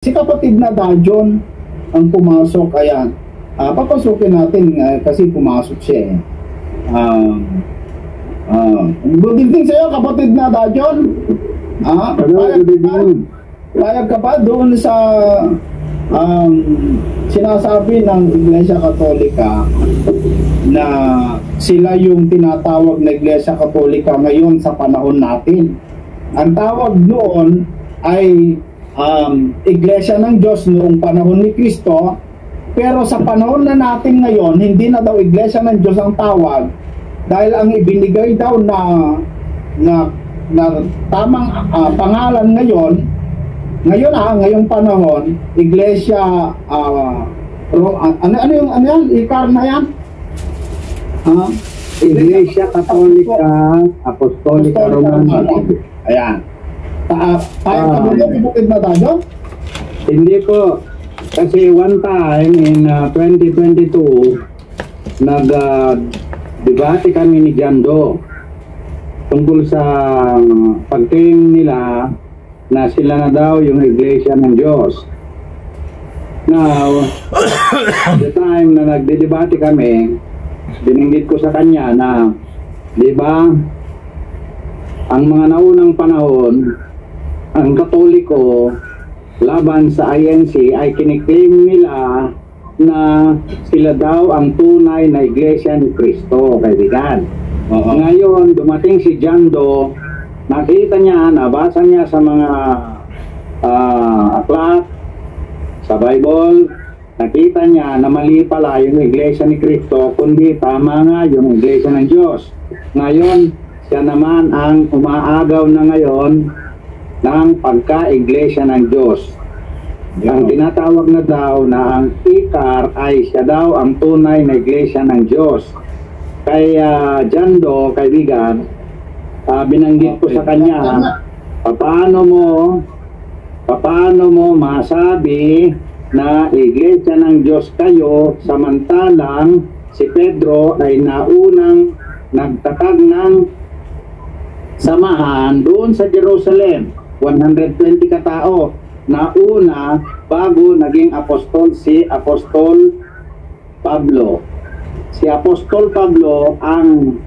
Si kapatid na Dajon ang pumasok, kaya papasukin natin kasi pumasok siya. Good evening sa iyo, kapatid na Dajon. Payag ka pa doon sa sinasabi ng Iglesia Katolika na sila yung tinatawag na Iglesia Katolika ngayon sa panahon natin. Ang tawag noon ay Iglesia ng Diyos noong panahon ni Kristo, pero sa panahon na natin ngayon, hindi na daw Iglesia ng Diyos ang tawag dahil ang ibinigay daw na tamang pangalan ngayong panahon, Iglesia ano yan? Ikar na yan? Iglesia Katolika Apostolika Romana. Ayan. Tayo bukid na tayo? Hindi po. Kasi one time in 2022, nag-debate kami ni Jando tungkol sa pagtingin nila na sila na daw yung Iglesia ng Diyos. Now, the time na nagdedebate kami, binanggit ko sa kanya na, di ba, ang mga naunang panahon, ang Katoliko laban sa INC ay kiniklaim nila na sila daw ang tunay na Iglesia ni Kristo, kaibigan. Ngayon, dumating si Jando, nakita niya, nabasa niya sa mga aklat, sa Bible, nakita niya na mali pala yung Iglesia ni Kristo, kundi tama nga yung Iglesia ng Diyos. Ngayon, siya naman ang umaagaw na ngayon ng pagka-Iglesia ng Diyos. Ang tinatawag na daw na ang Ikar ay siya daw ang tunay na Iglesia ng Diyos. Kaya Jando, kaibigan, binanggit ko sa kanya, paano mo masabi na Iglesia ng Diyos kayo samantalang si Pedro ay naunang nagtatag ng samahan doon sa Jerusalem, 120 katao na una bago naging apostol si Apostol Pablo. Si Apostol Pablo ang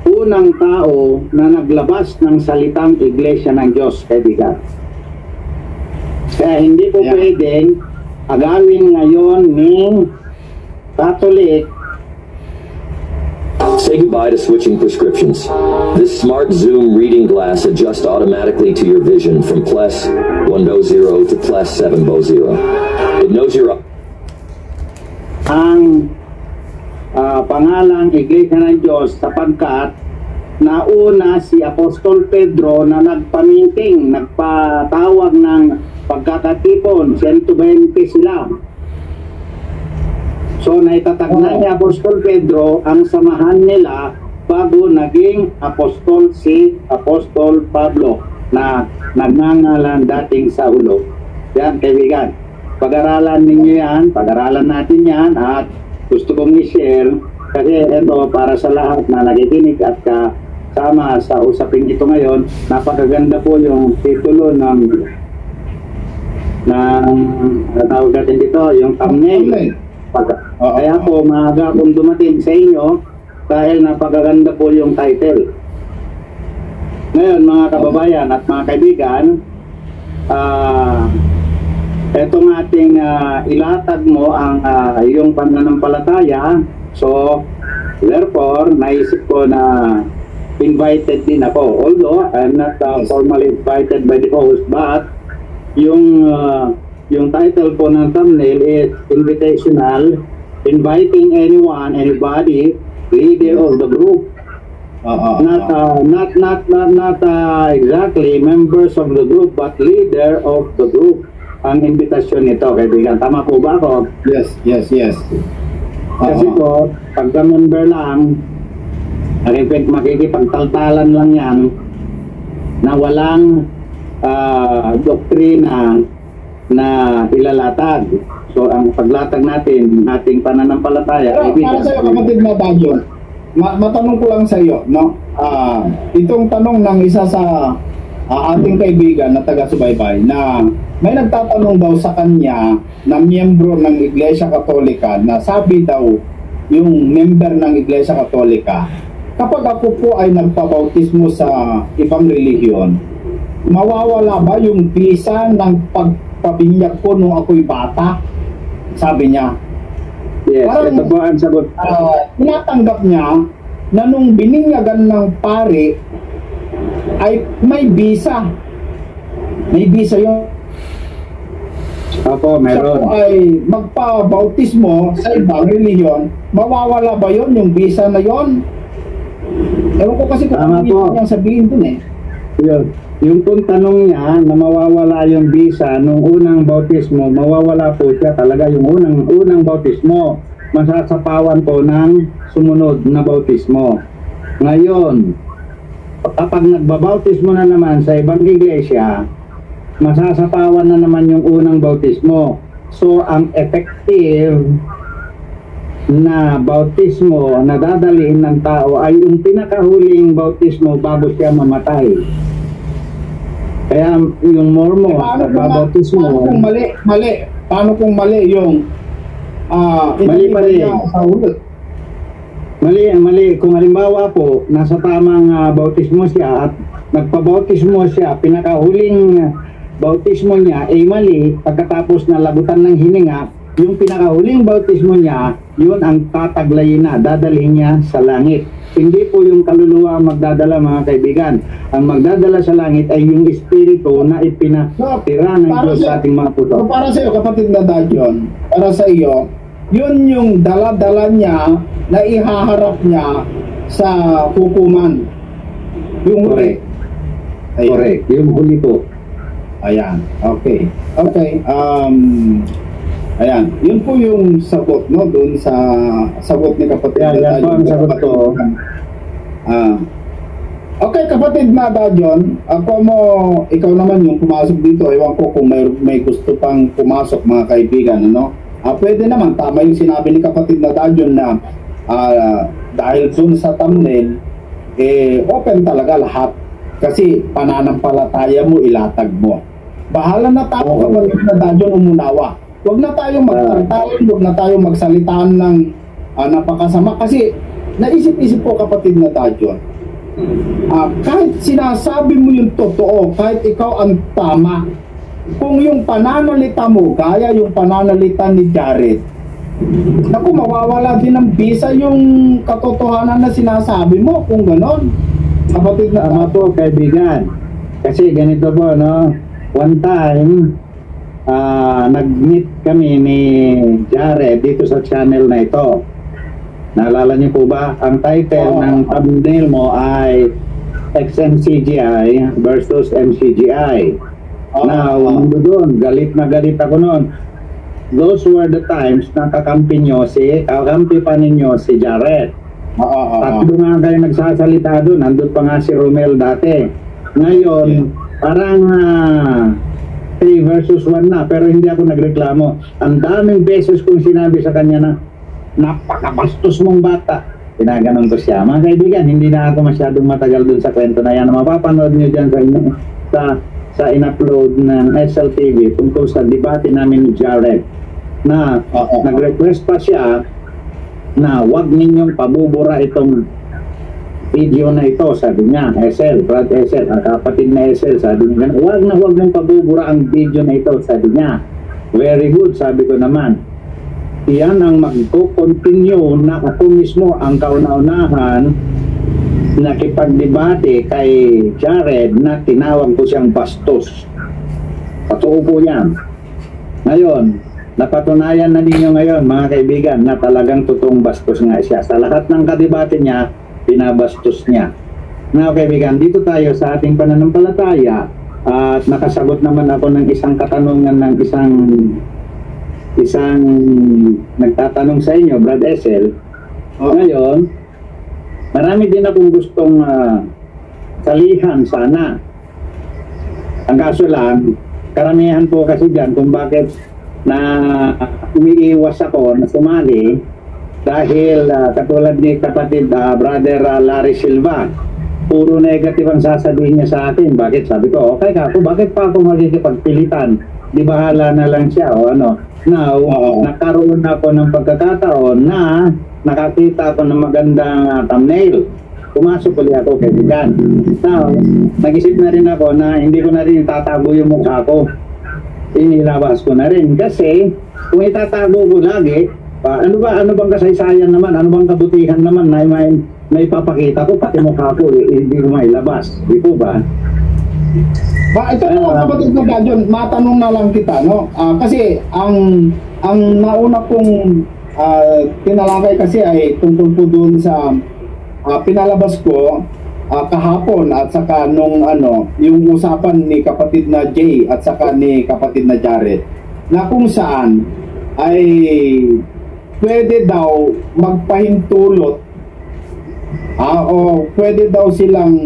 unang tao na naglabas ng salitang Iglesia ng Diyos, kaibigan. Kaya hindi po pwedeng agawin ngayon ni Catholic. Say goodbye to switching prescriptions. This smart Zoom reading glass adjusts automatically to your vision from plus 1.0 to plus 7.0. It knows your... Ang pangalang Iglesia ng Diyos sapagkat nauna si Apostol Pedro na nagpaminting, nagpatawag ng pagkakatipon, 120 sila. So naitatag na ni Apostol Pedro ang samahan nila bago naging apostol si Apostol Pablo na nagngangalan dating Saulo. Yan, kaibigan, pag-aralan ninyo yan, pag-aralan natin yan, at gusto kong i-share kasi ito para sa lahat na nakikinig at kasama sa usaping ito ngayon. Napakaganda po yung titulo ng tawag natin dito, yung thumbnail. Kaya po maaga akong dumating sa inyo dahil napakaganda po yung title. Ngayon mga kababayan at mga kaibigan, etong ating ilatag mo ang iyong pananampalataya. So therefore naisip ko na invited din ako, although I'm not formally invited by the host, but yung title po ng thumbnail is invitational, inviting anyone, anybody, leader of the group. Not exactly members of the group, but leader of the group. Ang invitation nito, kaibigan. Tama po ba ako? Yes. Kasi po, pagka-member lang, makikipagtaltalan lang yan na walang doktrina na ilalatag. So ang paglatag natin, ating pananampalataya. Para sa iyo, kapatid na Dajon, matanong ko lang sa iyo, no? Itong tanong ng isa sa ating kaibigan na taga-subaybay na may nagtatanong daw sa kanya na miyembro ng Iglesia Katolika na sabi daw yung member ng Iglesia Katolika, kapag ako po ay nagpabautismo sa ibang relihiyon, mawawala ba yung visa ng pagpabinyag ko nung ako'y bata? Sabi niya. Yes, ito po ang sagot. Tinatanggap niya na nung bininyagan ng pare ay may visa. May visa yun. Ako, meron. Siya ay magpabautismo sa ibang relihiyon, mawawala ba yun, yung visa na yun? Ewan ko kasi kung ano niyang sabihin dun eh. Yun. Yung kung tanong niya na mawawala yung visa nung unang bautismo, mawawala po siya talaga yung unang bautismo. Masasapawan po ng sumunod na bautismo. Ngayon, kapag nagbabautismo na naman sa ibang iglesia, masasapawan na naman yung unang bautismo. So, ang effective na bautismo na dadalhin ng tao ay yung pinakahuling bautismo bago siya mamatay. Kaya yung Mormon, nagbabautismo. Paano kung mali? Paano kung mali yung mali. Kung halimbawa po, nasa tamang bautismo siya at nagpabautismo siya, pinakahuling bautismo niya ay mali, pagkatapos na lagutan ng hininga, yung pinakahuling bautismo niya, yun ang tataglayin na, dadalhin niya sa langit. Hindi po yung kaluluwa ang magdadala, mga kaibigan. Ang magdadala sa langit ay yung espiritu na ipinatira ng Diyos sa ating mga puso. So, para sa iyo, kapatid na Dajon, para sa iyo, yun yung dala-dala niya na ihaharap niya sa hukuman. Yung huli. Correct. Yung huli po. Ayan. Okay. Ayan. Yun po yung sagot, no? Doon sa sagot ni kapatid na Dajon. Yan po ang sagot ko. Okay, kapatid na Dajon, ikaw naman yung pumasok dito. Ewan ko kung may gusto pang pumasok, mga kaibigan, ano? Pwede naman, tama yung sinabi ni kapatid na Dajon na dahil dun sa thumbnail, open talaga lahat. Kasi pananampalataya mo, ilatag mo. Bahala na tayo, kapatid na Dajon, umunawa. Huwag na tayong magtartayan, huwag na tayong magsalitaan ng napakasama. Kasi naisip-isip po, kapatid na Dajon, kahit sinasabi mo yung totoo, kahit ikaw ang tama, kung yung pananalita mo, gaya yung pananalita ni Jared, naku, mawawala din ng visa yung katotohanan na sinasabi mo, kung ganon. Kapatid na tama po, kaibigan. Kasi ganito po, no? One time, nag-meet kami ni Jared dito sa channel na ito. Naalala niyo po ba? Ang title ng thumbnail mo ay XMCGI versus MCGI. Now, doon, galit na galit ako noon. Those were the times na kakampi pa ninyo si Jared. Tatlo nga kayo nagsasalita doon. Nandun pa nga si Romel dati. Ngayon, parang 3 versus 1 na, pero hindi ako nagreklamo. Ang daming beses kong sinabi sa kanya na napakabastos mong bata. Pinaganon ko siya. Mga kaibigan, hindi na ako masyadong matagal dun sa kwento na yan. Mapapanood nyo dyan sa in-upload ng SLTV tungkol sa debate namin ni Jared na nag-request pa siya na wag ninyong pabubura itong video na ito, sabi niya. Brad SL, ang kapatid na SL, sabi niya, wag nang pabubura ang video na ito, sabi niya. Very good, sabi ko naman. Iyan ang magko-continue na ako mismo ang kauna-unahan nakipagdebate kay Jared na tinawag ko siyang bastos. Totoo po yan. Ngayon, napatunayan na ninyo ngayon, mga kaibigan, na talagang totoong bastos nga siya. Sa lahat ng kadebate niya, pinabastos niya. Mga kaibigan, dito tayo sa ating pananampalataya at nakasagot naman ako ng isang katanungan ng isang nagtatanong sa inyo, Brad Esel. Ngayon, marami din akong gustong salihan sana. Ang kaso lang, karamihan po kasi dyan kung bakit na umiiwas ako na sumali dahil katulad ni kapatid Brother Larry Silva puro negative ang sasabihin niya sa akin. Bakit? Sabi ko, okay ka ako, bakit pa ako makikipagpilitan? Di bahala na lang siya o ano. Now, nagkaroon ako ng pagkakataon na nakakita ako ng magandang thumbnail. Pumasok ulit ako kaibigan. Now, nag-isip na rin ako na hindi ko na rin tatago yung mukha ko. Inilabas ko na rin. Kasi, kung itatago ko lagi, ano bang kasaysayan naman? Ano bang kabutihan naman na may papakita ko, pati mukha ko, hindi ko mailabas. Di po ba? Ito na kapatid na John, matanong na lang kita, no? Kasi ang nauna kong tinalakay kasi ay tungkol po doon sa pinalabas ko kahapon at saka nung yung usapan ni kapatid na Jay at saka ni kapatid na Jared, na kung saan ay pwede daw magpahintulot o pwede daw silang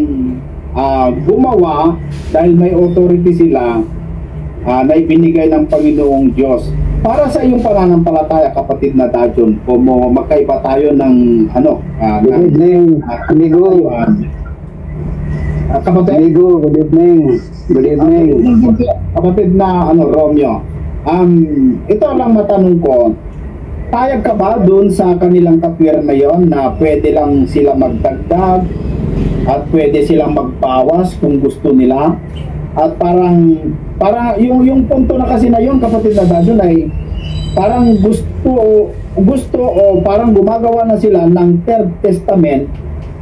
gumawa dahil may authority sila na ibinigay ng Panginoong Diyos. Para sa iyong pananampalataya, kapatid na Dajon, kung magkaiba tayo ng good evening, amigo. Kapatid? Amigo, good evening. Good evening. Kapatid na Romeo. Ito lang matanong ko. Payag ka ba doon sa kanilang katwiran na yon na pwede lang sila magdagdag at pwede silang magbawas kung gusto nila? At parang yung punto na kasi na yun, kapatid na Dajon, ay parang gusto o parang gumagawa na sila ng Third Testament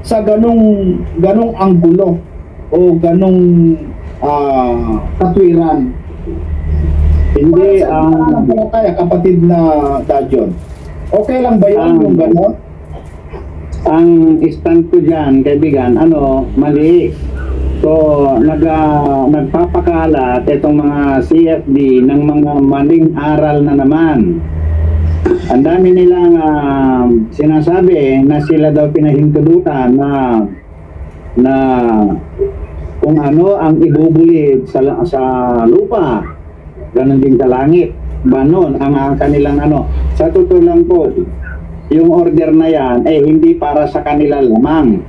sa ganong anggulo o ganong katwiran. Hindi kaya kapatid na Dajon, okay lang ba yun yung gano'n? Ang stand ko dyan, kaibigan, mali. So, nagpapakalat itong mga CFD ng mga maling aral na naman. Ang dami nilang sinasabi na sila daw pinahintulutan na kung ano ang ibubulid sa lupa, ganon din sa langit. Banon ang kanilang Sa totoo lang po, yung order na yan ay hindi para sa kanila lamang.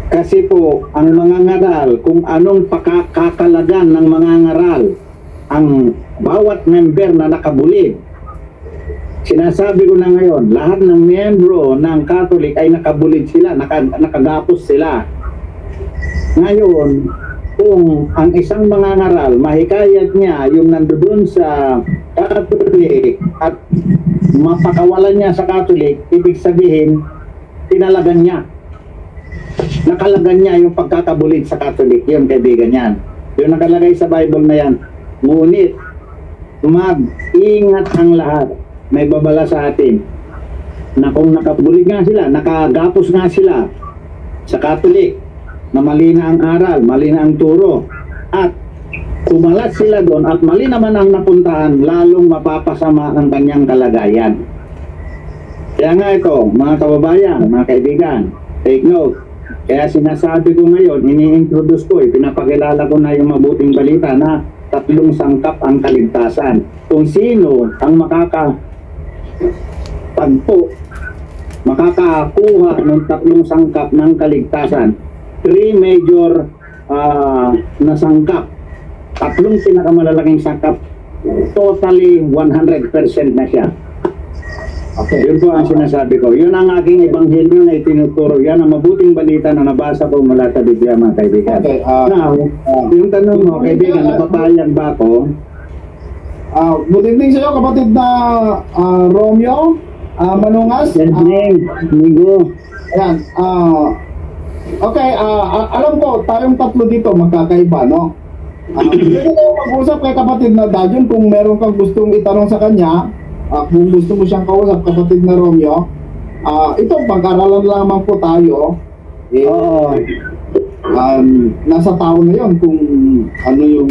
Kasi po, ang mga ngaral, kung anong pakakalagan ng mga ngaral, ang bawat member na nakabulid. Sinasabi ko na ngayon, lahat ng membro ng Catholic ay nakabulid sila, nakagapos sila. Ngayon, kung ang isang mga ngaral, mahikayat niya yung nandoon sa Catholic at mapakawalan niya sa Catholic, ibig sabihin, tinalagan niya. Nakalagan niya yung pagkakabulid sa Catholic, yun kaibigan yan. Yung nakalagay sa Bible na yan. Ngunit, mag-ingat ang lahat. May babala sa atin na kung nakabulid nga sila, nakagapos nga sila sa Catholic, na mali na ang aral, mali na ang turo, at kumalat sila doon at mali naman ang napuntahan, lalong mapapasama ang kanyang kalagayan. Kaya nga ito, mga kababayan, mga kaibigan, take note. Kaya sinasabi ko ngayon, ini-introduce ko, pinapakilala ko na yung mabuting balita na 3 sangkap ang kaligtasan. Kung sino ang makakakuha ng 3 sangkap ng kaligtasan, 3 major na sangkap, 3 pinakamalalaking sangkap, totally 100% na siya. Okay. Yun po ang sinasabi ko. Yun ang aking ebanghelyo na itinuturo. Yan ang mabuting balita na nabasa ko mula sa Biblia, mga kaibigan. Okay, now, yung tanong mo, kaibigan, napapayag ba ako? Good evening sa iyo, kapatid na Romeo Manungas. Good evening, amigo. Ayan. Okay, alam ko, tayong 3 dito magkakaiba, no? Pwede tayo mag-usap kay kapatid na Dajon kung meron kang gustong itanong sa kanya. Kung gusto mo siyang kausap, kapatid na Romeo, ito, pag-aralan lamang po tayo. Nasa tao na yun kung ano yung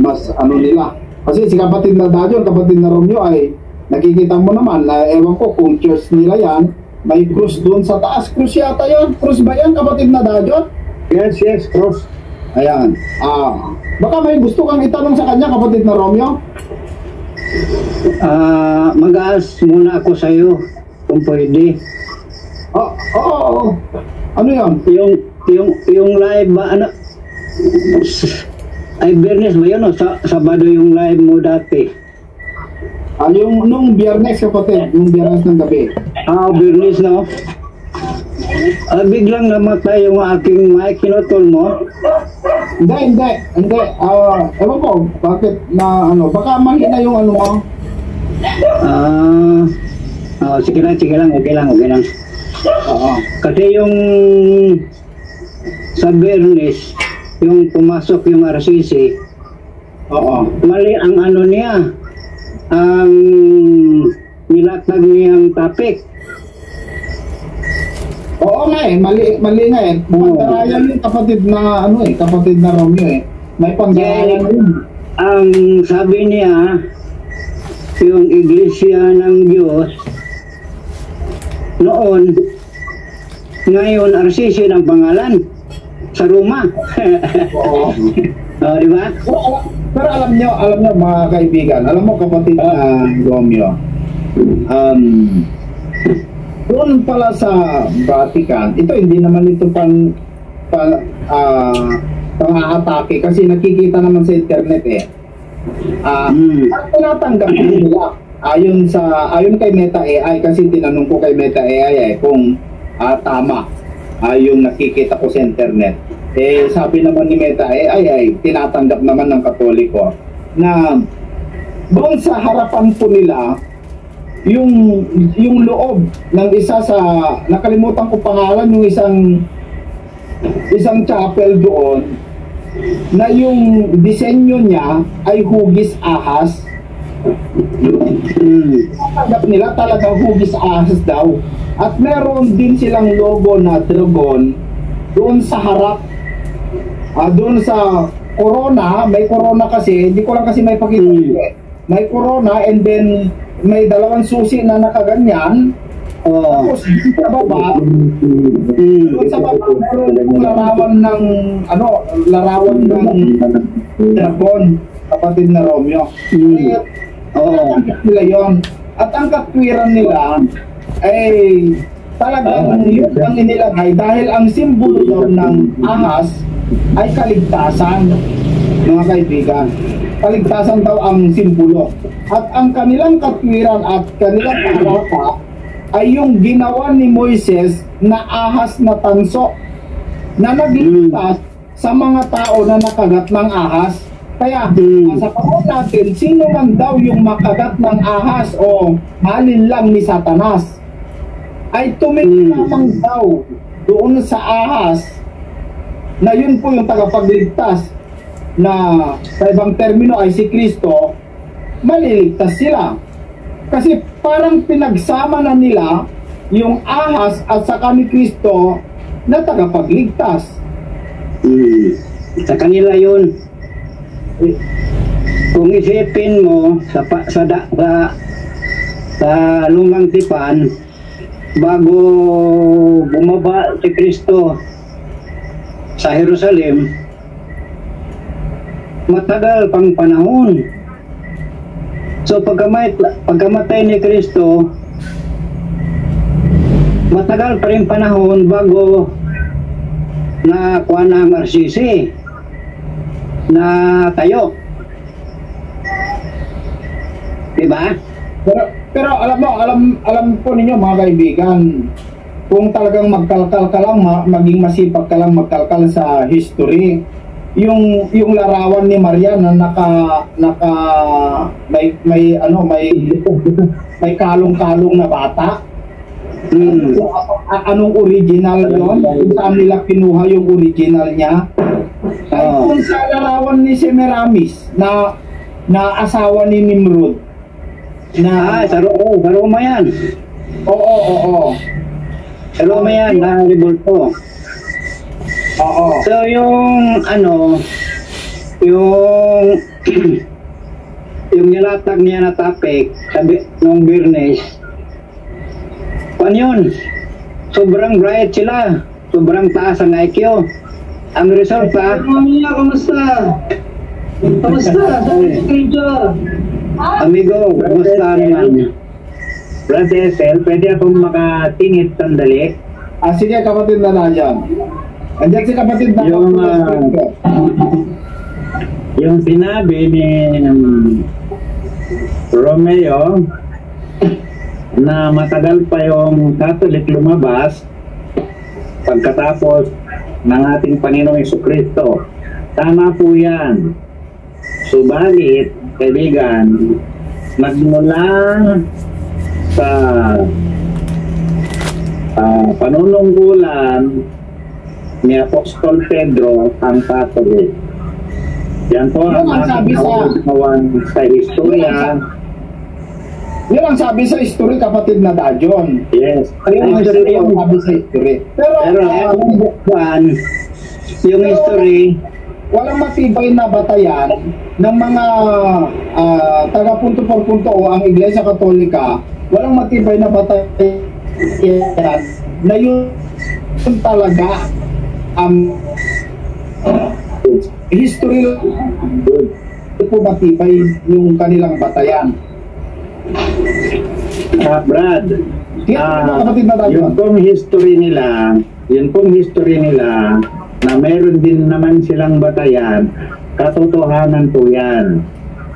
mas nila. Kasi si kapatid na Dajon, kapatid na Romeo ay nakikita mo naman na ewan ko kung church nila yan, may cross doon sa taas. Cross yata yun. Cross ba yan, kapatid na Dajon? Yes, cross. Ayan. Baka may gusto kang itanong sa kanya, kapatid na Romeo? Mag-aas muna ako sa iyo kung pwede. Ano yun? Yung live ba, ano? Ay, Bernes ba yun, o? Sabado yung live mo dati. Yung nung Biyernes, kapatid, nung Biyernes ng gabi. Bernes, no? Biglang namatay yung aking mic, kinutol mo? Hindi. Ewan ko, bakit na ano, baka mahina yung ano mo. Sige lang, okay lang. Oo. Kasi yung sa Bernes, yung pumasok yung RCC, Oo. mali ang ano niya, ang nilatag niyang topic. Oo nga mali nga eh. Pantarayan yung kapatid na ano kapatid na Romeo eh. May pantarayan yun. Ang sabi niya, yung Iglesia ng Diyos noon, ngayon RCC ng pangalan sa Roma. Oo. Di ba? Pero alam nyo mga kaibigan, alam mo kapatid na Romeo, doon pala sa Vatican, ito hindi naman ito pang-aatake kasi nakikita naman sa internet eh. Tinatanggap nila ayon kay Meta AI, kasi tinanong ko kay Meta AI kung tama yung nakikita ko sa internet. Sabi naman ni Meta AI tinatanggap naman ng Katoliko na doon sa harapan po nila yung loob ng isa sa, nakalimutan ko pangalan, yung isang chapel doon na yung disenyo niya ay hugis ahas. Tanggap nila talagang hugis ahas daw, at meron din silang logo na dragon doon sa harap, doon sa corona. May corona kasi, hindi ko lang kasi may pakita may corona, and then may dalawang susi na nakaganyan. Tapos sa baba, doon sa baba meron larawan ng dragon, kapatid na Romeo. Nila yon. At ang katwiran nila ay talagang yun ang inilagay, dahil ang simbolo daw ng ahas ay kaligtasan, mga kaibigan. Kaligtasan daw ang simbolo. At ang kanilang katwiran at kanilang talata ay yung ginawa ni Moises na ahas na tanso na nagligtas sa mga tao na nakagat ng ahas. Kaya sa panahon natin, sino man daw yung makagat ng ahas o halin lang ni Satanas ay tumingin lamang daw doon sa ahas na yun po yung tagapagligtas, na sa ibang termino ay si Kristo, maliligtas sila. Kasi parang pinagsama na nila yung ahas at saka ni Kristo na tagapagligtas. Sa kanila yun. Kung isipin mo sa lumang tipan, bago bumaba si Kristo sa Jerusalem, matagal pang panahon. So pagkamatay ni Kristo, matagal pa rin panahon bago na kuha ng RCC na tayo. Diba? Pero alam po ninyo mga kaibigan, kung talagang magkalkal ka lang, maging masipag ka lang magkalkal sa history, yung larawan ni Maria na may kalong-kalong na bata. Anong original yon? Kung saan nila kinuha yung original niya? Kung sa larawan ni Semiramis na asawa ni Nimrod na sa Roma yan. Oo. Sa Roma yan, na rebulto. Oo. So yung yung nilatag niya na topic sabi nung Bernes, yun, sobrang bright sila, sobrang taas ang IQ. Ang resulta, kamusta? amigo, kamusta naman? Brother Sel, pwede akong makatingit sandali? Sige, kapatid na Dayan. Andiyan si kapatid na yung sinabi ni Romeo na matagal pa yung Catholic lumabas pagkatapos ng ating Panginoong Jesucristo. Tama po yan. Subalit, kaibigan, nagmula sa panunungkulan ni Apostol Pedro ang Catholic. Yan po ang ating sa historia. Yun ang sabi sa history, kapatid na Dajon. Yes. Yung history yung sabi sa history. Pero yung history, walang matibay na batayan ng mga taga punto por punto o ang Iglesia Katolika, walang matibay na batayan na yun talaga ang history po matibay yung kanilang batayan. Brad, yung pong history nila na meron din naman silang batayan, katotohanan po yan.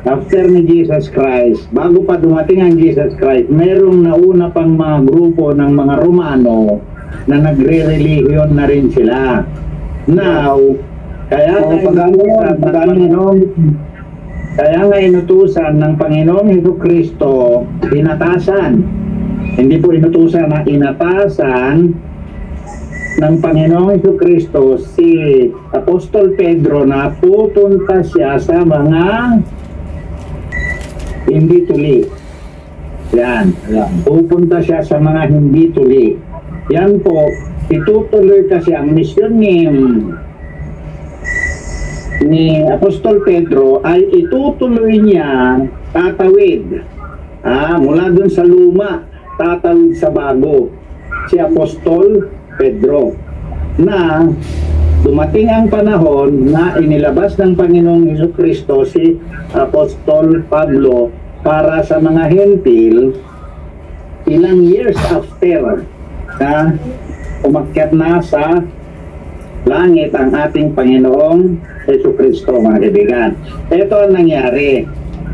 After ni Jesus Christ, bago pa dumating ang Jesus Christ, merong nauna pang mga grupo ng mga Romano na nagre-religion na rin sila. Now, kaya nga inutusan ng Panginoong Jesucristo, inatasan. Hindi po inutusan na inatasan ng Panginoong Jesucristo si Apostol Pedro na pupunta siya sa mga hindi tuli. Yan. Pupunta siya sa mga hindi tuli. Yan po, itutuloy kasi ang misyon ni Apostol Pedro ay itutuloy niya tatawid mula dun sa luma, tatawid sa bago, si Apostol Pedro, na dumating ang panahon na inilabas ng Panginoong Jesucristo si Apostol Pablo para sa mga hentil ilang years after na umakyat na sa langit ang ating Panginoong Jesucristo, mga kaibigan. Ito ang nangyari.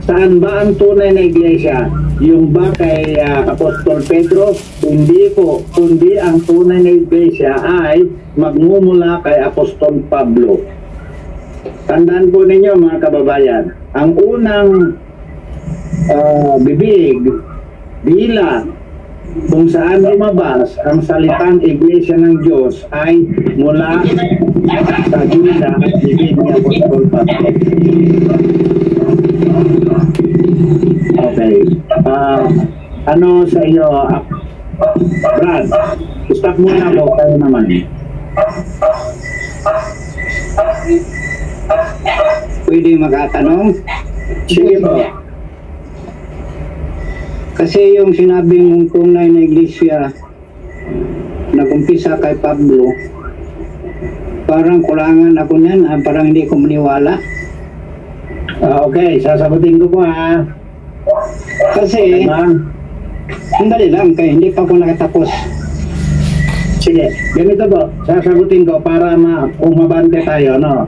Saan ba ang tunay na iglesia? Yung ba kay Apostol Pedro? Hindi po. Kundi ang tunay na iglesia ay magmumula kay Apostol Pablo. Tandaan po ninyo, mga kababayan, ang unang bibig, dila, kung saan lumabas ang salitang Iglesia ng Diyos ay mula sa dila at bibig ni Apostol Pablo. Okay. Ano sa iyo, Brad? Stop muna po, kayo naman. pwede makatanong? Sige po. Kasi yung sinabi mong tunay na iglesia nag-umpisa kay Pablo, parang kulangan ako niyan, parang hindi ko maniwala. Okay, sasagutin ko po ha. Kasi, sandali lang, kaya hindi pa ako nakatapos. Sige, ganito po, sasagutin ko para umabante tayo, no?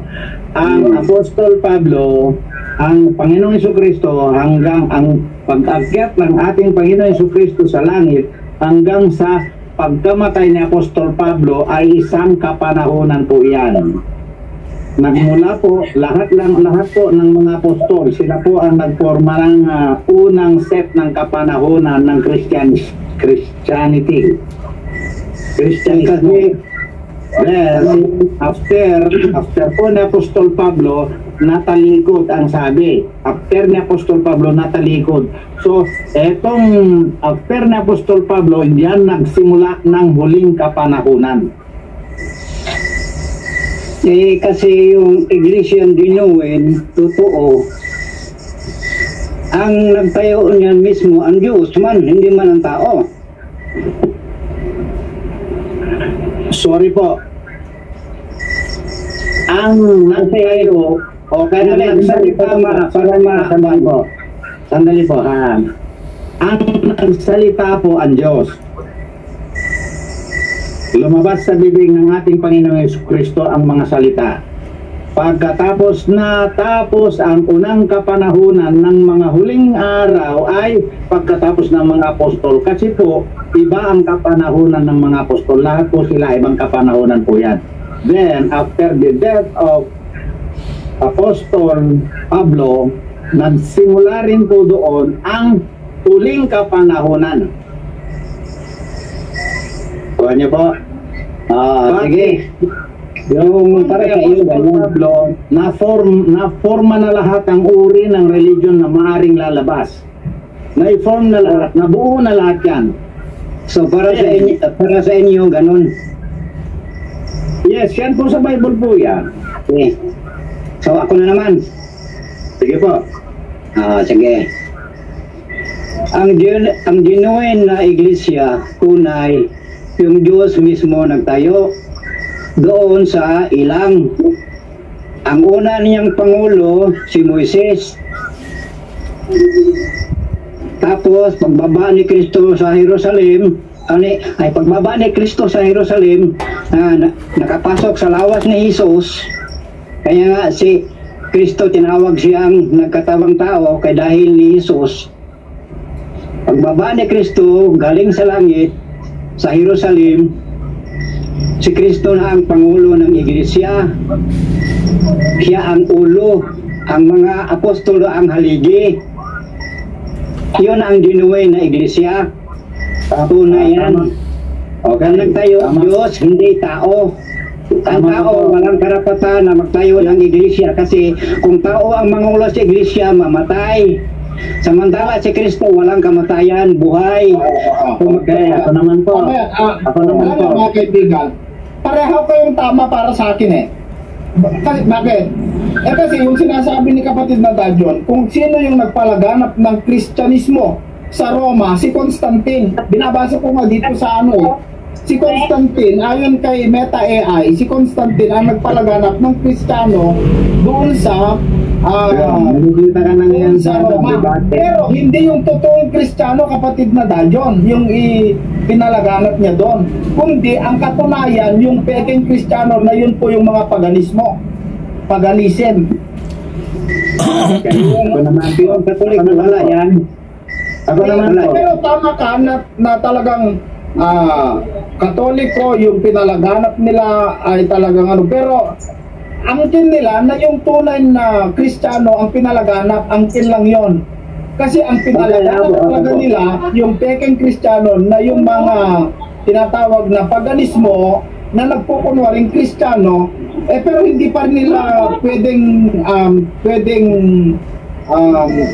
Ang Apostol Pablo, ang Panginoong Jesucristo, hanggang ang pag-akyat ng ating Panginoong Jesucristo sa langit, hanggang sa pagkamatay ni Apostol Pablo ay isang kapanahunan po yan. Nagmula po, lahat po ng mga apostol, sila po ang nagporma ng unang set ng kapanahunan ng Christianity. Kasi then, after po ni Apostol Pablo, natalikod ang sabi. After ni Apostol Pablo, natalikod. So, etong after ni Apostol Pablo, yan nagsimula ng huling kapanahunan. Kasi yung Iglesia Genuine, totoo, ang nagtayo niyan mismo ang Diyos man, hindi man ang tao. Sorry po. Ang nagtayo, sandali po ha. Ang nagsalita po ang Diyos. lumabas sa bibig ng ating Panginoong Jesucristo ang mga salita. Pagkatapos natapos ang unang kapanahunan ng mga huling araw ay pagkatapos ng mga apostol. Kasi po, iba ang kapanahunan ng mga apostol. Lahat po sila, ibang kapanahunan po yan. Then, after the death of Apostol Pablo, nagsimula rin po doon ang huling kapanahunan. Kuha niyo po. Sige. Yung para sa iyo, Pablo, na-forma na lahat ang uri ng religion na maaring lalabas. Na-form na lahat, nabuo na lahat yan. So para sa inyo ganun. Yes, yan po sa Bible po yan. Okay. So ako na naman. Sige po. Sige. Ang genuine na iglesia, tunay, yung Diyos mismo nagtayo doon sa ilang. Ang una niyang pangulo, si Moises. Tapos, pagbaba ni Kristo sa Jerusalem, pagbaba ni Kristo sa Jerusalem, nakapasok sa lawas ni Jesus. Kaya nga, si Kristo tinawag siyang nagkatawang tao kay dahil ni Jesus. Pagbaba ni Kristo, galing sa langit, sa Jerusalem, si Kristo na ang pangulo ng iglesia. Siya ang ulo, ang mga apostolo ang haligi. Yun ang genuine na iglesia. Tunay yan. Ang nagtayo ang Diyos, hindi tao. Ang tao walang karapatan na magtayo ng iglesia kasi kung tao ang mangulo sa iglesia, mamatay. Samantala si Kristo walang kamatayan, buhay. Okay, ako naman po. Ako naman po. Mga kaibigan, pareho kayong tama para sa akin eh. Kasi, bakit? Kasi yung sinasabi ni kapatid na Dajon, kung sino yung nagpalaganap ng Kristyanismo sa Roma, si Constantine. Binabasa ko nga dito sa si Constantine, ayon kay Meta AI, si Constantine ang nagpalaganap ng Kristiyano doon sa nakikita ka na yan sa Roma. Pero hindi yung totoong Kristiyano, kapatid na Dajon, yung pinalaganap niya doon. Kundi ang katunayan, yung peking Kristiyano na yun po yung mga paganism. Ako naman po. Katolik na wala yan. Ako naman po. Pero tama ka na talagang Katoliko, yung pinalaganap nila ay talagang pero ang tin nila na yung tunay na Kristiyano ang pinalaganap, ang tin lang yon. Kasi ang pinalaganap talaga nila yung peking Kristiyano na yung mga tinatawag na paganismo na nagpukunwaring Kristiyano, pero hindi pa nila pwedeng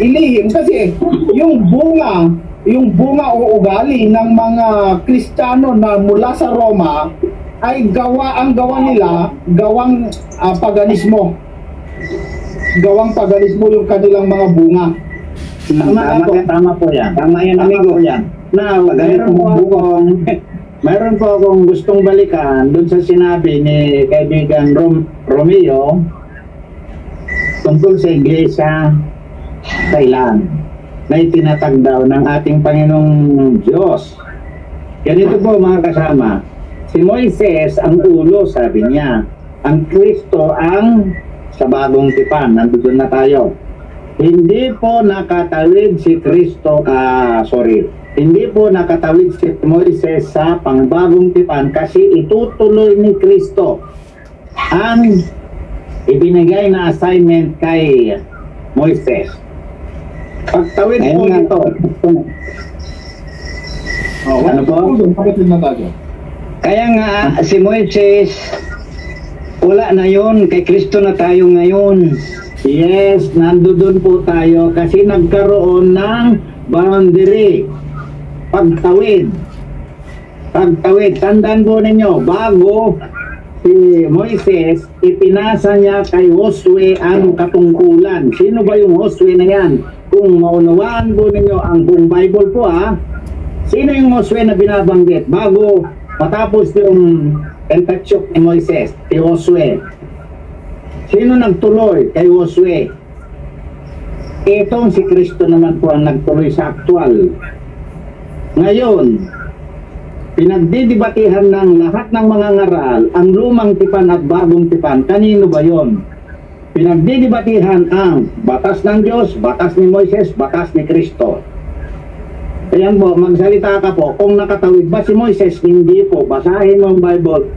ilihim kasi yung bunga o ugali ng mga Kristiyano na mula sa Roma ay ang gawa nila, gawang paganismo. Gawang paganismo yung kanilang mga bunga. Tama po yan. Tama yan, amigo. Now, mayroon po akong gustong balikan dun sa sinabi ni kaibigan Romeo tungkol sa iglesia Thailand na itinatag daw ng ating Panginoong Diyos. Ganito po mga kasama, si Moises ang ulo, sabi niya. Ang Kristo ang sa bagong tipan. Nandun na tayo. Hindi po nakatawid si Kristo, hindi po nakatawid si Moises sa pangbagong tipan kasi itutuloy ni Kristo ang ibinigay na assignment kay Moises. Pagtawid po ito. Ano po? Kaya nga si Moises wala na yon, kay Kristo na tayo ngayon. Yes, nandoon po tayo kasi nagkaroon ng boundary. Pagtawid. Tandaan po ninyo, bago si Moises, ipinasa niya kay Josue ang katungkulan. Sino ba yung Josue na yan? Kung maunawaan po ninyo ang buong Bible po sino yung Josue na binabanggit? Bago matapos yung Pentateuch ni Moises, si Josue. Sino nagtuloy kay Josue? Itong si Kristo naman po ang nagtuloy sa actual. Ngayon, pinagdidibatihan ng lahat ng mga ngaral ang lumang tipan at bagong tipan. Kanino ba yon? Pinagdidibatihan ang batas ng Diyos, batas ni Moises, batas ni Kristo. Ayan po, magsalita ka po. Kung nakatawid ba si Moises, hindi po. Basahin mo ang Bible.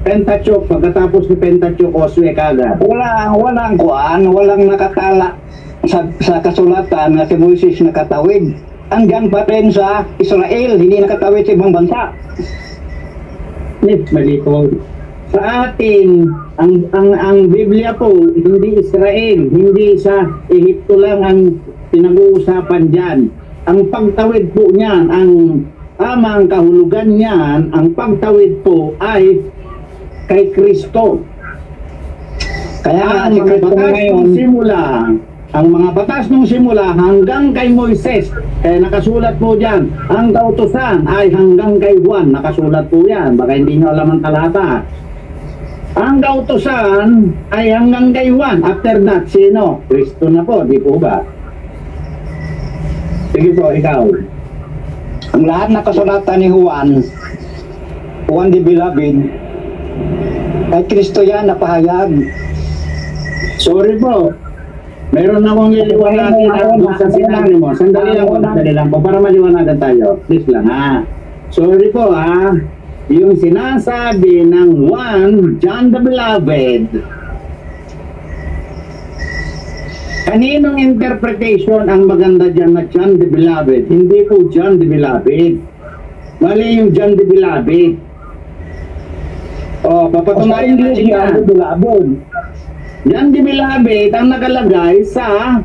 Pentateuch, pagkatapos ni Pentateuch, Josue kagad. Walang nakatala sa kasulatan na si Moises nakatawid. Hanggang pa rin sa Israel, hindi nakatawid sa ibang bansa. Mali po. Sa atin, ang Biblia po, hindi Israel, hindi sa Ehipto lang ang pinag-uusapan dyan. Ang pagtawid po niyan, ang tamang kahulugan niyan, ang pagtawid po ay kay Kristo. Kaya Ang mga batas ng simula, ang mga batas ng simula hanggang kay Moises, kaya nakasulat po dyan, ang kautusan ay hanggang kay Juan, nakasulat po yan, baka hindi nyo alam ang talata. Ang kautusan ay hanggang kay Juan, after that, sino? Kristo na po, di po ba? Sige po, ikaw. ang lahat na kasulatan ni Juan the Beloved, kay Kristo yan napahayag. Sorry po. Meron akong iliwanagan na sa sinabi mo. Sandali lang po para maliwanagan tayo. Please lang ha. Sorry po ha. Yung sinasabi ng John the Beloved, kaninong interpretation ang maganda dyan na John the Beloved? Hindi po John the Beloved. Mali yung John the Beloved. O, papatunayan natin yan. John the Beloved ang nakalagay sa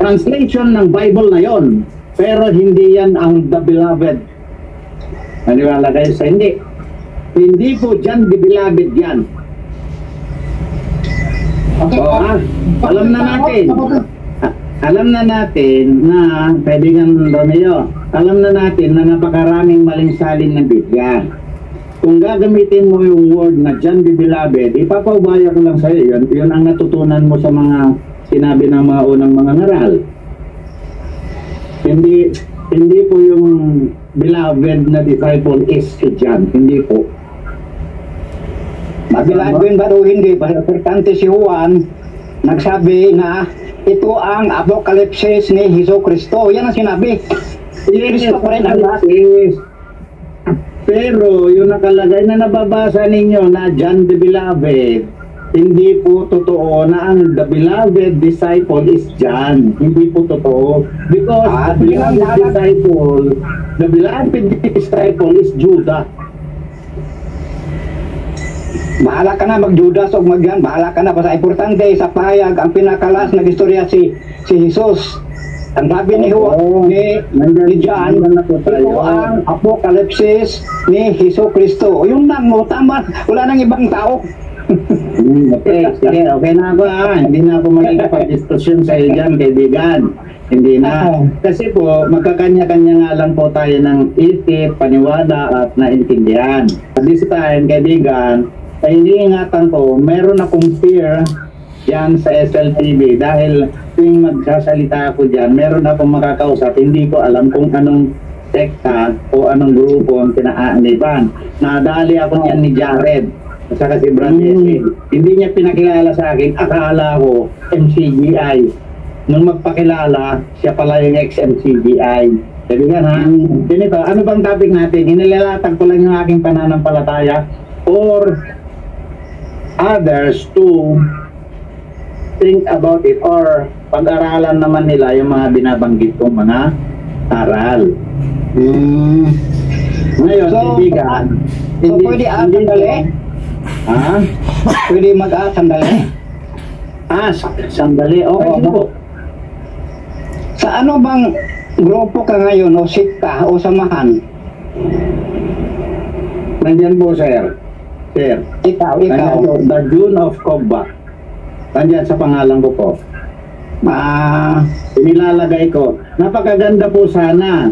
translation ng Bible na yon. Pero hindi yan ang the Beloved. Maniwala kayo sa hindi. Hindi po John the Beloved yan. Okay, Alam na natin na kaibigan Romeo, alam na natin na napakaraming maling salin ng Biblia. Kung gagamitin mo yung word na John the Beloved, ipapaubaya ko lang sa'yo yun. Yun ang natutunan mo sa mga sinabi ng mga unang mga ngaral. Hindi po yung beloved na disciple is si John. Hindi po. Beloved ba o hindi? Importante si Juan nagsabi na ito ang apokalipsis ni Hesus Kristo. Yan ang sinabi. Kristo pa rin ang lahat. Pero yung nakalagay na nababasa ninyo na John the Beloved, hindi po totoo na ang the beloved disciple is John. Hindi po totoo. Because the beloved disciple is Judas. Bahala ka na mag-Judas o mag-yan. Bahala ka na. Basta importante sa pahayag ang pinakalas na istorya si Jesus. Ang sabi ni Juan, ni John, ito ang apokalipsis ni Hesus Kristo. Yung nang mo, tama. Wala nang ibang tao. Okay, sige, okay na ako ha. Hindi na ako makikipag-diskusyon sa iyo dyan, kaibigan. Hindi na. Kasi po, magkakanya-kanya nga lang po tayo ng isip, paniwala at naintindihan. At this time, kaibigan, ay iniingatan ko, meron akong fear yan sa SLTV dahil tuwing magsasalita ako dyan, meron akong makakausap, hindi ko alam kung anong sekta o anong grupo ang pinaaniban. Nadali ako yan ni Jared at saka si Brad Hindi niya pinakilala sa akin, akala ko MCGI. Nung magpakilala, siya pala yung ex-MCGI. Sabi nga ha, ganito, ano bang topic natin? Inilalatag ko lang yung aking pananampalataya or others to think about it or pag-aralan naman nila yung mga binabanggit kong mga aral. Ngayon, kaibigan, So pwede sandali? Ha? Pwede mag-sandali? Ask, sandali. Okay, sige po. Sa ano bang grupo ka ngayon o sikta o samahan? Nandyan po, sir. Sir. Ikaw. Nandyan po, the June of Kogba. Nandyan sa pangalan ko po. Inilalagay ko. Napakaganda po sana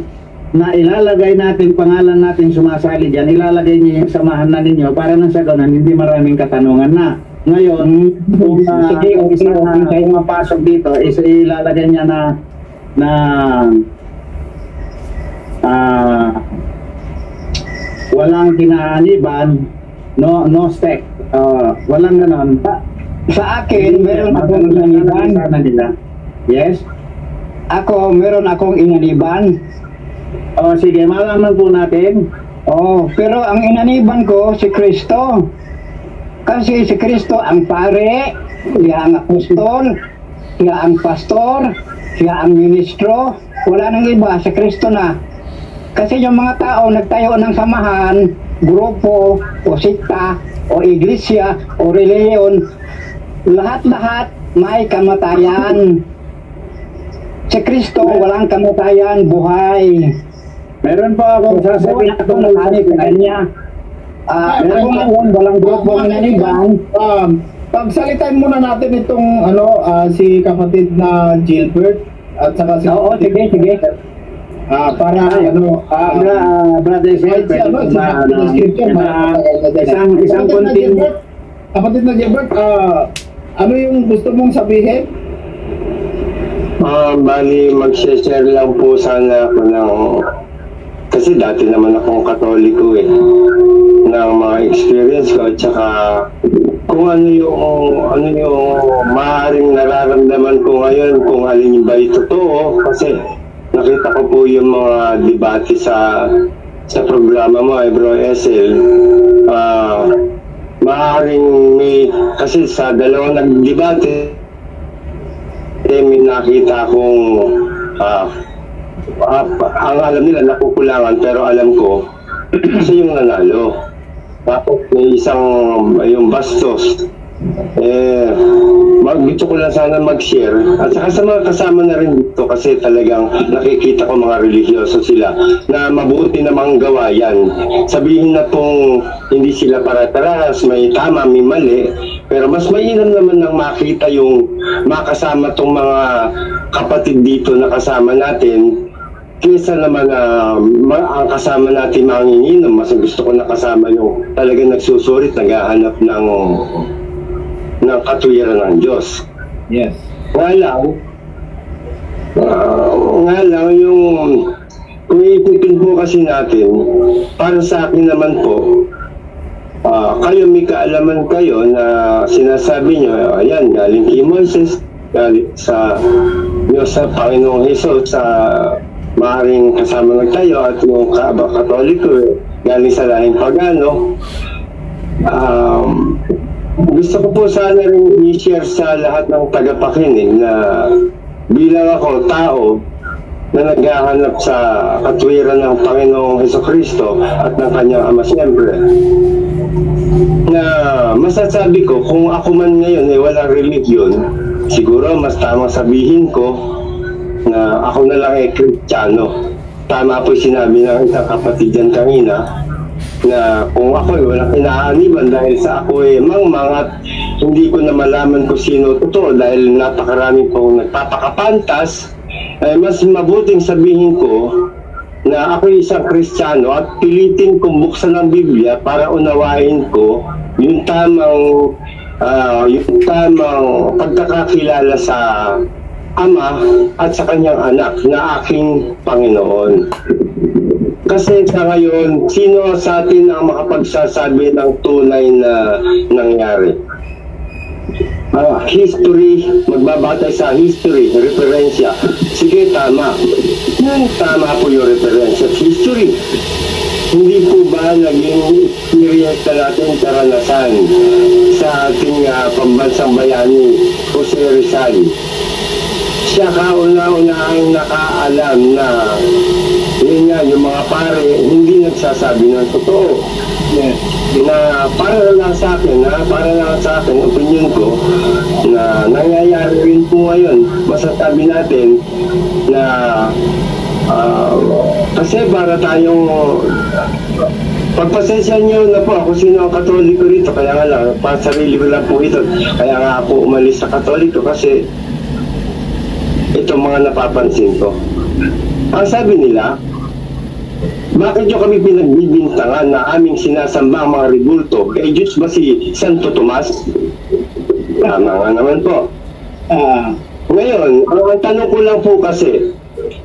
na ilalagay natin, pangalan natin sumasali dyan, ilalagay niyo yung samahan na ninyo para nang sa ganun, hindi maraming katanungan na. Ngayon, kung isa na kayo mapasok dito, is ilalagay niya na walang kinahaliban, no sect, walang ganon. Sa akin, meron akong inaniban. Yes? Meron akong inaniban. Sige, malaman po natin. Pero ang inaniban ko, si Kristo. Kasi si Kristo ang pare, siya ang apostol, siya ang pastor, siya ang ministro. Wala nang iba, si Kristo na. Kasi yung mga tao nagtayo ng samahan, grupo, o sikta, o iglesia, o reliyon, lahat-lahat may kamatayan. Si Kristo, walang kamatayan, buhay. Meron pa akong sasabihin akong nalanik sa kanya. Ako ngayon, walang grupo ng inaniban. Pagsalitain muna natin itong si kapatid na Gilbert at saka si Sige. Para brother isang continue. Kapatid na Gilbert, ano yung gusto mong sabihin? Bali, mag-share lang po sana ako ng, kasi dati naman akong Katoliko ng mga experience ko at saka kung ano yung maaaring nararamdaman ko ngayon, kung alin ba ito totoo, kasi nakita ko po yung mga debate sa programa mo, Bro Esel. Maaaring may, kasi sa dalawang nagdebate, may nakita akong ang alam nila nakukulangan, pero alam ko kasi yung nanalo. Tapos may isang yung bastos. Gusto ko lang sana mag-share at saka sa mga kasama na rin dito, kasi talagang nakikita ko mga religyoso sila na mabuti namang gawa yan. Sabihin na pong hindi sila para-taras, may tama, may mali, pero mas mainam naman nang makita yung makasama tong mga kapatid dito na kasama natin kesa naman ang kasama natin manginginom. Mas gusto ko na kasama yung talagang nagsusurit, naghahanap ng katuwiran ng Diyos. Yes. Nga lang yung kung iipipin po kasi natin, para sa akin naman po, kayo may kaalaman kayo na sinasabi nyo, ayan, galing kay Moises, galing sa Panginoong Hesus, sa maaaring kasama tayo, at yung Katoliko, galing sa lahing pagano. Gusto ko po sana rin i-share sa lahat ng tagapakinig na bilang ako tao na naghahanap sa katwiran ng Panginoong Hesukristo at ng kanyang Ama siyempre, na masasabi ko kung ako man ngayon ay walang religion, siguro mas tamang sabihin ko na ako na lang ay Kristiyano. Tama po sinabi ng isang kapatid dyan kanina na kung ako ay walang inaaniban dahil sa ako ay mangmang at hindi ko na malaman kung sino totoo dahil napakarami pong nagpapakapantas, ay mas mabuting sabihin ko na ako ay isang Kristiyano at pilitin kong buksan ang Biblia para unawain ko yung tamang pagkakakilala sa Ama at sa kanyang anak na aking Panginoon. Kasi sa ngayon, sino sa atin ang makapagsasabi ng tunay na nangyari? History, magbabatay sa history, referensya. Sige, tama. Tama po yung referensya. History. Hindi po ba naging experience na natin karanasan sa ating pambansang bayani, Jose Rizal? Siya kauna-unahang nakaalam na yun nga, yung mga pare hindi nagsasabi ng totoo. Yes. Na para lang sa akin, opinion ko, na nangyayari rin po ngayon, masasabi natin na kasi para tayong pagpasensya nyo na po ako sino ang Katoliko rito, kaya nga lang, para sarili ko lang po ito, kaya nga ako umalis sa Katoliko kasi itong mga napapansin ko. Ang sabi nila, bakit nyo kami pinagbibintangan na aming sinasamba ang mga ribulto? Diyos ba si Santo Tomas? Tama nga naman po. Ngayon, ang tanong ko lang po kasi,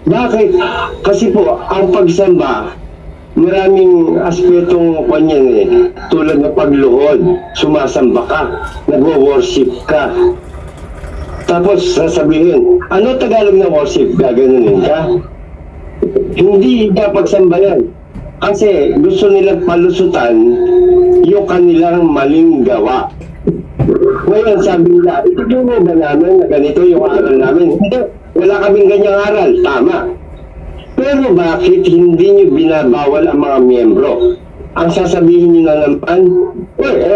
Bakit? Kasi po, ang pagsamba, maraming aspetong kanyan eh. Tulad ng pagluhod, sumasamba ka, nagwo-worship ka. Tapos sasabihin, ano Tagalog na worship? Gaganunin ka? Hindi ka pagsamba yan. Kasi gusto nilang palusutan yung kanilang maling gawa. Ngayon sabi nila, ituturo ba namin na ganito yung aral namin? Hindi, wala kaming ganyang aral. Tama. Pero bakit hindi nyo binabawal ang mga miyembro? Ang sasabihin nyo na naman,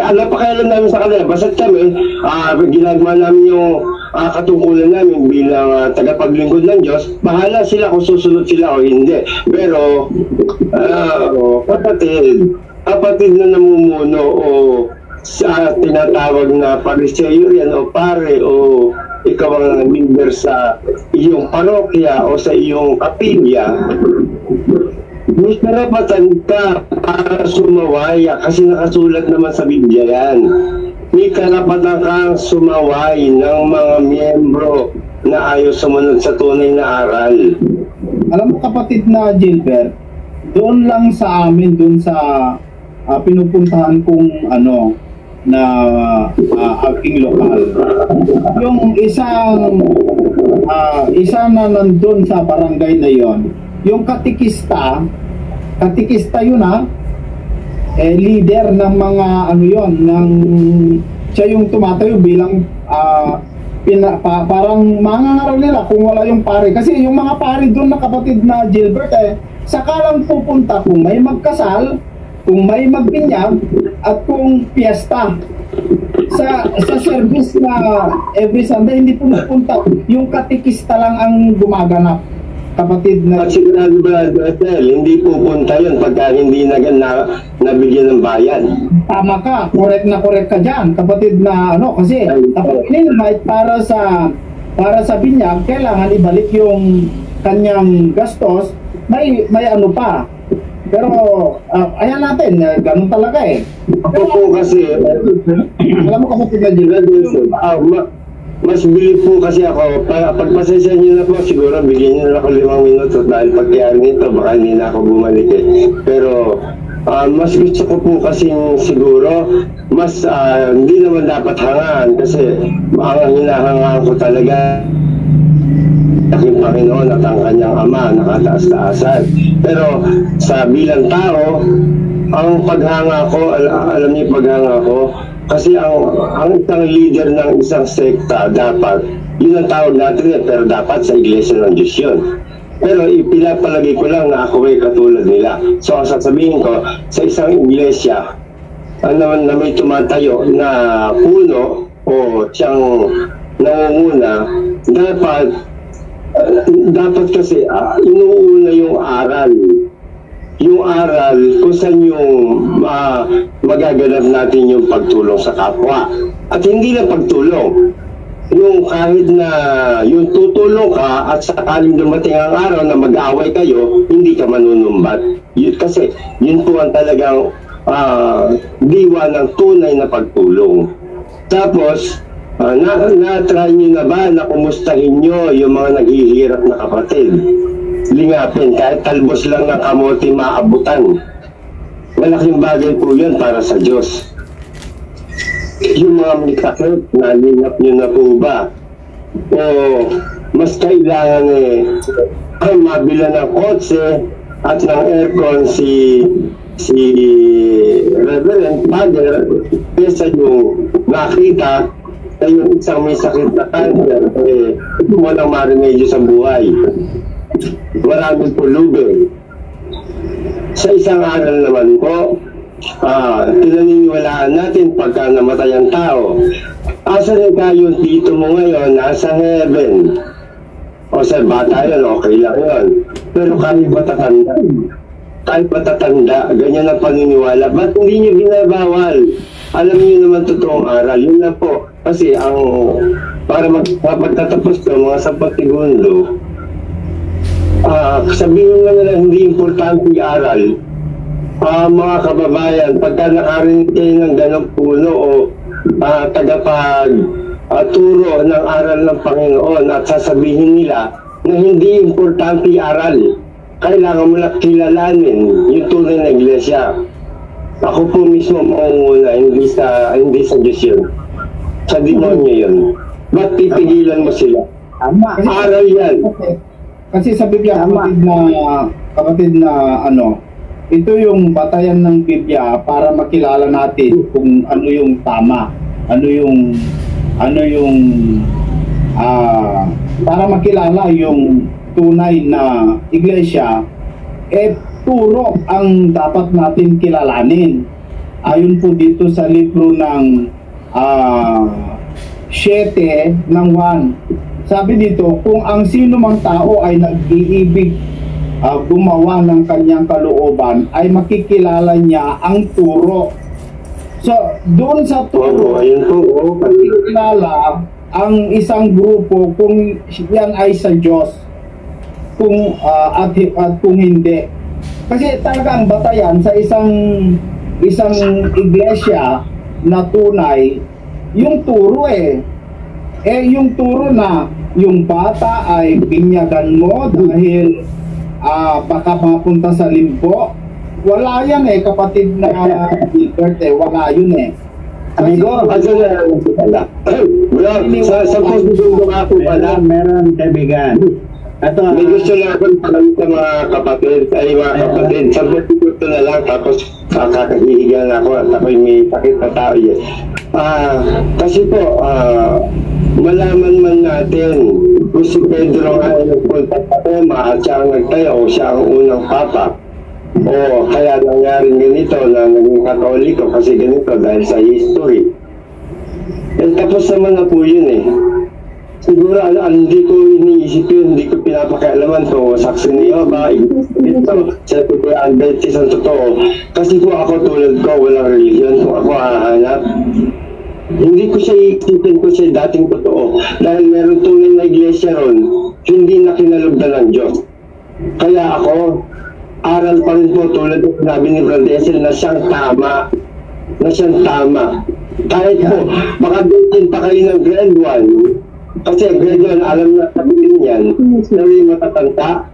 ano pa kailan namin sa kanila? Basta't kami, ginagawa namin yung katungkulan namin bilang tagapaglingkod ng Diyos, bahala sila kung susunod sila o hindi. Pero, kapatid na namumuno o sa tinatawag na pariseyo yan o pare o ikaw ang member sa iyong parokya o sa iyong kapilya, may karapatan ka para sumawaya kasi nakasulat naman sa Biblia yan. May karapatan kang sumaway ng mga miyembro na ayaw sumunod sa tunay na aral. Alam mo kapatid na Gilbert, doon lang sa amin, doon sa pinupuntahan kong na aking lokal. Yung isa na nandun sa barangay na yon, yung katikista yun leader ng mga siya yung tumatayo bilang parang mangangaral nila kung wala yung pare. Kasi yung mga pare doon na kapatid na Gilbert saka lang pupunta kung may magkasal, kung may magbinyag, at kung piyesta. Sa service na every Sunday, hindi pumupunta. Yung katikista lang ang gumaganap. Kapatid na... At sigurado ba, Adel, hindi pupunta yun pagka hindi nabigyan ng bayan. Tama ka, correct ka dyan. Kapatid na kasi kapag in-invite para sa binyag, kailangan ibalik yung kanyang gastos, may pa. Pero, ayan natin, ganun talaga Ako po kasi, alam mo kapatid na Gilbert, mas bilib po kasi ako. Pagpasensya niyo na po, siguro bigyan niyo na ako 5 minuto dahil pagkiyari nito, baka hindi na ako bumalik Pero, mas gusto ko po kasi siguro, mas hindi naman dapat hangaan kasi ang hinahangaan ko talaga aking Panginoon at ang kanyang Ama, nakataas-taasan. Pero sa bilang tao, ang paghanga ko, alam niyo paghanga ko, kasi ang isang leader ng isang sekta dapat, yun ang tawag natin pero dapat sa iglesia ng Diyos yun. Pero ipinapalagay ko lang na ako ay katulad nila. So ang sasabihin ko, sa isang iglesia, na may tumatayo na puno o siyang nangunguna, dapat kasi inuuna yung aral. Yung aral kung saan yung magaganap natin yung pagtulong sa kapwa. At hindi lang pagtulong. Yung kahit na yung tutulong ka at sakaling dumating ang araw na mag-away kayo, hindi ka manunumbat. Kasi yun po ang talagang diwa ng tunay na pagtulong. Tapos, na-try nyo na ba na kumustahin nyo yung mga naghihirap na kapatid? Lingapin, kahit talbos lang ng kamote maabutan. Malaking bagay po yun para sa Diyos. Yung mga may sakit, nalingap nyo na po ba? O mas kailangan mabila ng kotse at ng aircon si Reverend Father kesa yung nakita na yung isang may sakit na cancer walang marimedyo sa buhay. Maraming pulubin. Sa isang aral naman po, pinaniniwalaan natin pagka namatay ang tao. Asa rin yung tito mo ngayon? Nasa heaven. O sa bata yun, okay lang yun. Pero kahit matatanda, ganyan ang paniniwala. Ba't hindi nyo binabawal? Alam niyo naman totoong aral. Yun lang po. Kasi para magtatapos ko, mga 10 segundo, sabihin nga nila hindi importante i-aral. Mga kababayan, pagka nakarinig kayo ng ganong puno o tagapag turo ng aral ng Panginoon at sasabihin nila na hindi importante aral. Kailangan mo lang kilalanin yung tunay na iglesia. Ako po mismo maunguna, hindi sa Diyos yun. Sa demonyo yun. Ba't pipigilan mo sila? Tama. Aral yan. Kasi sa Biblia, kapatid na ano, ito yung batayan ng Biblia para makilala natin kung ano yung tama, para makilala yung tunay na iglesia, turo ang dapat natin kilalanin. Ayon po dito sa libro ng 7 ng 1. Sabi dito, kung ang sino mang tao ay nag-iibig gumawa ng kanyang kalooban, ay makikilala niya ang turo. So, doon sa turo, makikilala ang isang grupo kung yan ay sa Diyos, at kung hindi. Kasi talagang batayan sa isang iglesia na tunay, yung turo yung turo na yung bata ay binyagan mo dahil baka mapunta sa limbo. Wala yan kapatid na Gilbert, wala yun Amigo, sa pagsusundo ako pala, meron kaibigan. Ito, may gusto lang akong pagkalit sa mga kapatid, sabi ko na lang, tapos kakahihigan ako at ako'y may sakit na tao yan. Kasi po, malaman man natin kung si Pedro nga ay nagpunta sa Roma at siya ang nagtayo, siya ang unang papa. O kaya nangyaring ganito na naging Katoliko kasi ganito dahil sa history. Tapos naman na po yun Siguro hindi ko iniisip yun, hindi ko pinapakialaman to saksi niyo ba ito sa Adventist ang totoo. Kasi po ako tulad ko, walang religion, kung ako hahanap, hindi ko siya iisipin ko siya dating totoo dahil meron tunay na iglesia ron, hindi na kinalugdan ng Diyos. Kaya ako, aral pa rin po tulad ng sinabi ni Brother Esel na siyang tama. Kahit po, baka din pa kayo ng grade 1, kasi grade 1, alam na sabihin yan, na may matatanda,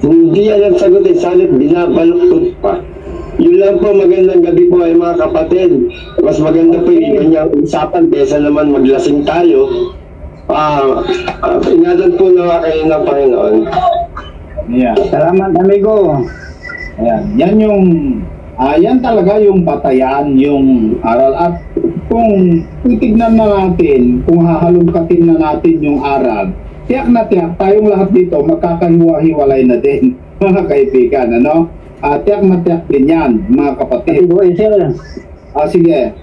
hindi yan ang sagutin, salit binabaluktot pa. Yun lang po, magandang gabi po ay mga kapatid. Mas maganda po yung ganyang usapan kaysa naman maglasing tayo. Ingatan po na kayo ng Panginoon. Yeah. Salamat, amigo. Ayan. Yan yung yan talaga yung batayan, yung aral. At kung titignan na natin, kung hahalungkatin na natin yung aral, tiyak na tiyak, tayong lahat dito magkakahiwa-hiwalay na din, mga kaibigan, ano? Tiyak na tiyak din yan, mga kapatid. Amigo Esel, sige.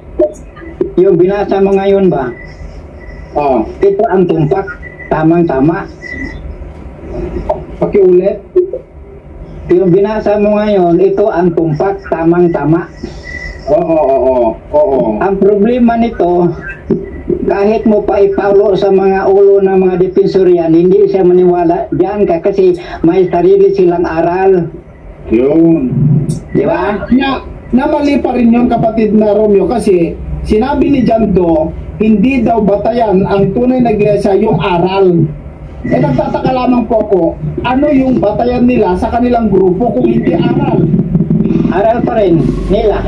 yung binasa mo ngayon ba? Ito ang tumpak, tamang-tama. Pakiulit. Yung binasa mo ngayon, ito ang tumpak, tamang-tama. Oo. Ang problema nito, kahit mo pa ipaulo sa mga ulo ng mga defensor yan, hindi siya maniwala dyan kasi may sarili silang aral. Yun. Di ba? Na mali pa rin yung kapatid na Romeo kasi sinabi ni Jando, hindi daw batayan ang tunay na iglesia yung aral. Nagtataka lamang po ako, ano yung batayan nila sa kanilang grupo kung hindi aral? Aral pa rin. Nila.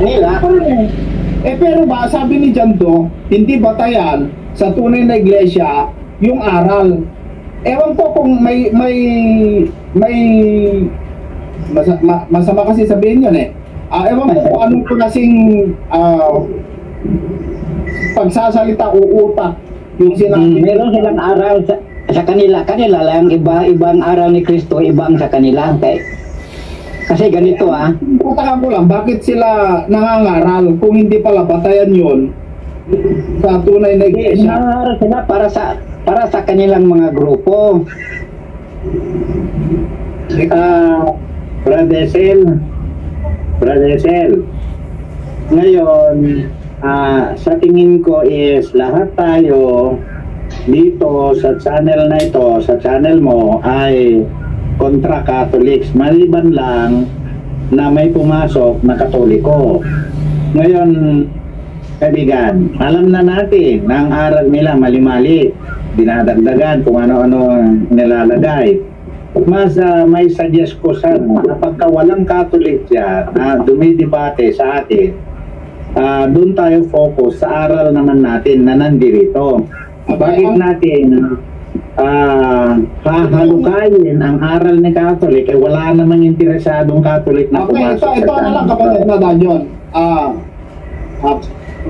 Pero ba, sabi ni Jando, hindi batayan sa tunay na iglesia yung aral. Ewan ko kung may masama kasi sabihin yun ewan ko kung anong klaseng pagsasalita o utak yung sinabi. Meron silang aral sa kanila lang, ibang aral ni Kristo, ibang sa kanila. Kasi ganito Pataka ko lang, bakit sila nangangaral kung hindi pala batayan yun sa tunay na iglesia? Nangangaral sila para sa kanilang mga grupo. Brother Esel, ngayon, sa tingin ko is lahat tayo dito sa channel na ito, sa channel mo ay kontra Catholics, maliban lang na may pumasok na Katoliko. Ngayon, kaibigan, alam na natin na ang aral nila mali-mali. dinadagdagan kung ano-ano nilalagay. Mas may suggest ko sana na pagka walang Catholic dyan na dumidebate sa atin, doon tayo focus sa aral naman natin na nandirito. Bakit natin hahalukayin ang aral ni Catholic? Wala namang interesadong Catholic na pumasok ito na lang, kapatid na Dajon.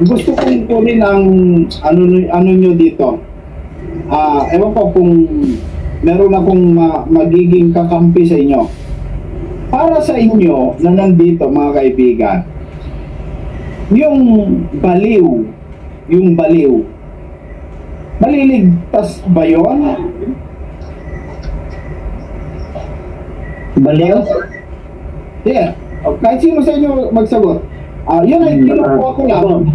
Gusto kong kunin ang ano nyo dito. Ewan ko kung meron akong magiging kakampi sa inyo. Para sa inyo na nandito, mga kaibigan, yung baliw, maliligtas ba yun? Baliw? Yeah. Kahit sino sa inyo magsagot. Yun ay kinukuha ko lang.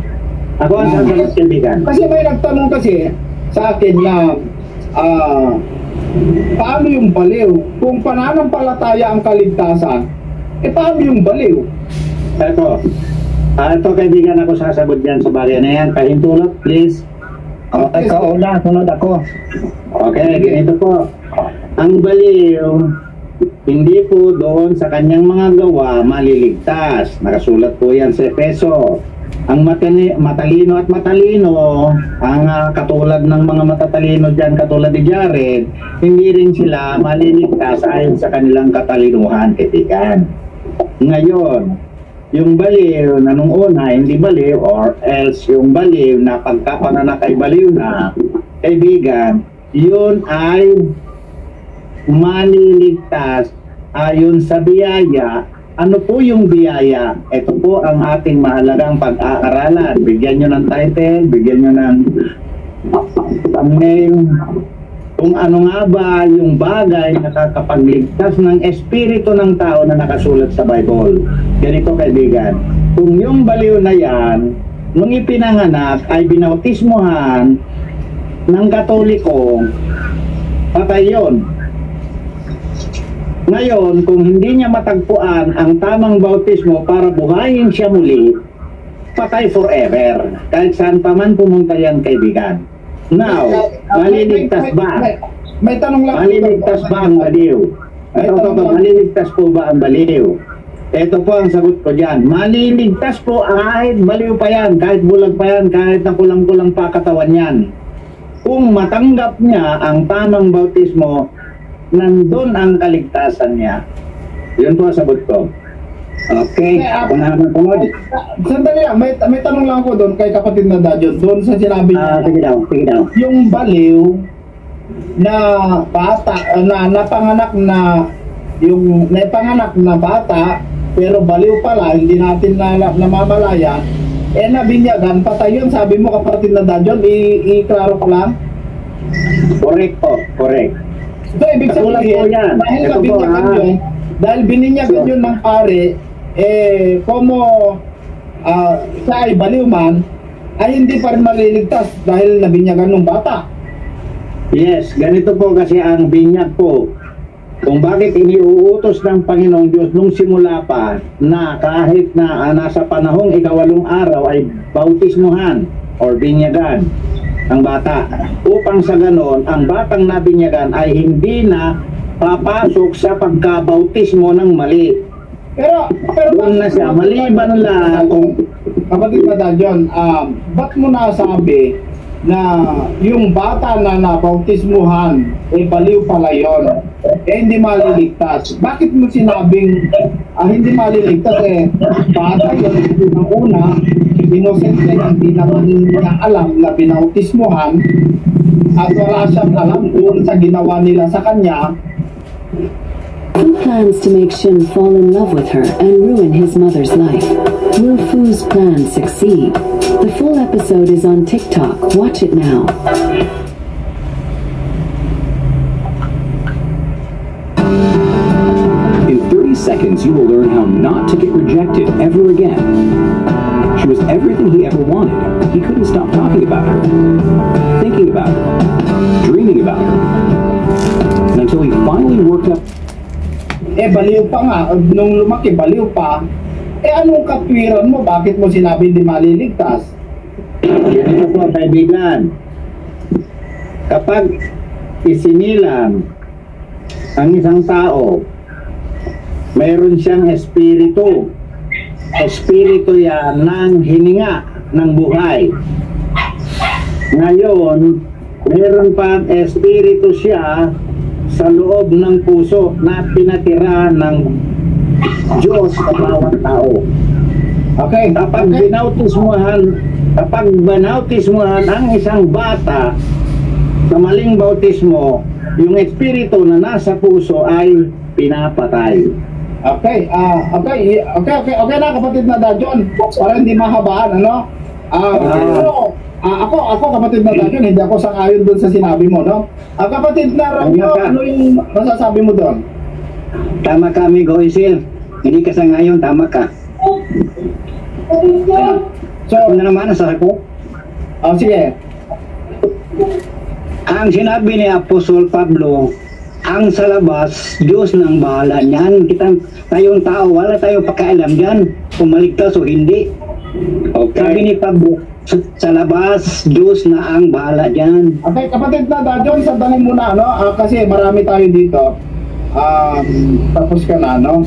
Ako ang sasagot, kaibigan. Kasi may nagtanong kasi sa akin na paano yung baliw? Kung pananampalataya ang kaligtasan, paano yung baliw? Ito kaibigan, ako sasagot dyan sa bagay na yan. Kahintulot, please. Ikaw una, sunod ako. Okay, ganito po. Ang baliw, hindi po doon sa kanyang mga gawa maliligtas. Nakasulat po yan sa Efeso. Ang matalino at matalino, ang katulad ng mga matatalino dyan, katulad ni Jared, hindi rin sila maliligtas ayon sa kanilang katalinuhan, kaibigan. Ngayon, yung baliw na nung una hindi baliw, or else yung baliw na pagkapanganak ay baliw na, kaibigan, yun ay maliligtas ayon sa biyaya. Ano po yung biyaya? Ito po ang ating mahalagang pag-aaralan. Bigyan nyo ng title, bigyan nyo ng thumbnail, kung ano nga ba yung bagay na nakakapagligtas ng espiritu ng tao na nakasulat sa Bible. Ganito kaibigan, kung yung baliw na yan, nung ipinanganak ay binautismohan ng Katoliko, patay yun. Ngayon, kung hindi niya matagpuan ang tamang bautismo para buhayin siya muli, patay forever. Kahit saan pa man pumunta yan, kaibigan. Now, maliligtas ba? May tanong lang. Maliligtas ba ang baliw? Maliligtas po ba ang baliw? Ito po ang sagot ko dyan. Maliligtas po kahit baliw pa yan, kahit bulag pa yan, kahit na kulang-kulang pa katawan yan. Kung matanggap niya ang tamang bautismo, nandun ang kaligtasan niya. Yun po ang sagot ko. Okay, ako na naman tungod. Sandali lang, may tanong lang ako doon kay kapatid na Dajon. Doon sa sinabi niya, sige daw. yung baliw na bata, na napanganak na, yung naipanganak na bata, pero baliw pala, hindi natin namamalayan, nabinyagan, patay yun. Sabi mo kapatid na Dajon, i-klaro ko lang. Correct po, correct. So, ibig sabihin, dahil nabinyagan yun, dahil bininyagan yun ng pare, como siya ay baliw man, ay hindi pa rin maliligtas dahil nabinyagan ng bata. Yes, ganito po kasi ang binyag po. Kung bakit iniuutos ng Panginoong Diyos nung simula pa na kahit na nasa panahong ikawalong araw ay bautismuhan or binyagan ang bata, upang sa ganon ang batang nabinyagan ay hindi na papasok sa pagkabautismo ng mali. Pero doon na siya, maliban lang kung kapatid na Dajon, ba't mo nasabi na yung bata na nabautismuhan baliw pala yun, hindi maliligtas? Bakit mo sinabing hindi maliligtas? Bata yun ng una, innocent na hindi naman niya alam na binautismuhan at wala siyang alam doon sa ginawa nila sa kanya. Who plans to make Shin fall in love with her and ruin his mother's life? Will Fu's plans succeed? The full episode is on TikTok. Watch it now. In 30 seconds, you will learn how not to get rejected ever again. She was everything he ever wanted. He couldn't stop talking about her, thinking about her, dreaming about her, until he finally worked up. Baliw pa nga. Nung lumaki, baliw pa. Anong katwiran mo? Bakit mo sinabi hindi maliligtas? Ito po, kaibigan. kapag isinilang ang isang tao, mayroon siyang espiritu. Espiritu yan ng hininga ng buhay. Ngayon, mayroon pang espiritu siya sa loob ng puso na pinatira ng Diyos sa bawat tao. Okay, Kapag binautismuhan ang isang bata sa maling bautismo, yung espiritu na nasa puso ay pinapatay. Okay na kapatid na Dajon, para hindi mahabaan, ano? Ako kapatid na Dajon, hindi ako sang-ayon doon sa sinabi mo, no? Kapatid na Romeo, ano yung masasabi mo doon? Tama ka, amigo Isil. Hindi ka sa ngayon, tama ka. So, Ano naman ang sasagot? sige. Ang sinabi ni Apostol Pablo, ang sa labas, Diyos nang bahala niyan. Tayong tao, wala tayong pakialam dyan kung maligtas o hindi. Sabi ni Pablo, sa labas, Diyos na ang bahala dyan. Okay, kapatid na Dajon, sandali muna, no? Kasi marami tayo dito. Tapos ka na, no?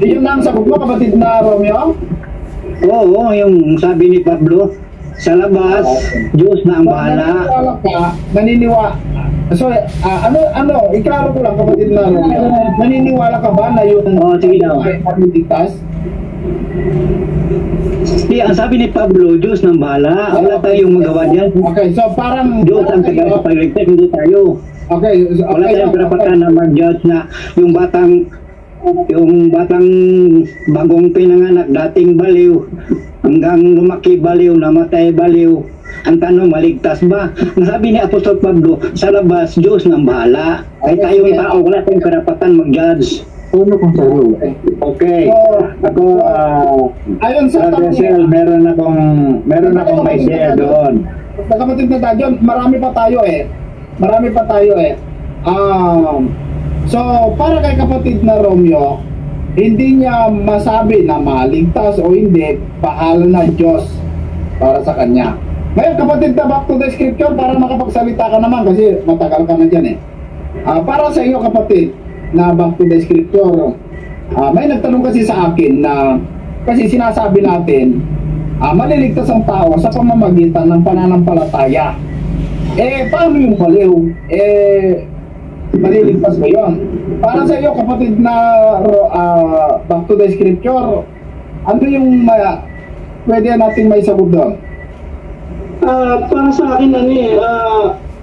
Yun na ang sagot mo, kapatid na Romeo? Oo, yung sabi ni Pablo, sa labas, Diyos na ang bahala. Iklaro ko lang, kapatid na Romeo. Naniniwala ka ba na yung sige daw. ay pagmitigtas? Di, ang sabi ni Pablo, Diyos ng bahala. Wala tayong magawa dyan. Okay, so parang Diyos ang tagapagligtas, hindi tayo. Okay, Wala tayong karapatan na mag-judge na yung batang bagong pinanganak, dating baliw, hanggang lumaki baliw, namatay baliw. Ang tanong, maligtas ba? Nasabi ni Apostol Pablo, sa labas, Diyos ng bahala. Kaya tayong tao, wala tayong karapatan mag-judge. Puno kong sagot. Okay. Ako, ayon sa Brother Sel, meron akong may share doon. Kapatid na Dajon, marami pa tayo eh. So, para kay kapatid na Romeo, hindi niya masabi na maligtas o hindi, bahala na Diyos para sa kanya. Ngayon, kapatid na back to the scripture, para makapagsalita ka naman kasi matagal ka na dyan eh. Para sa iyo kapatid, na back to the scripture, may nagtanong kasi sa akin na, kasi sinasabi natin, maliligtas ang tao sa pamamagitan ng pananampalataya. Paano yung baliw? Maliligtas ba yun? Para sa iyo kapatid na back to the scripture, ano yung pwede natin may sagot doon? Para sa akin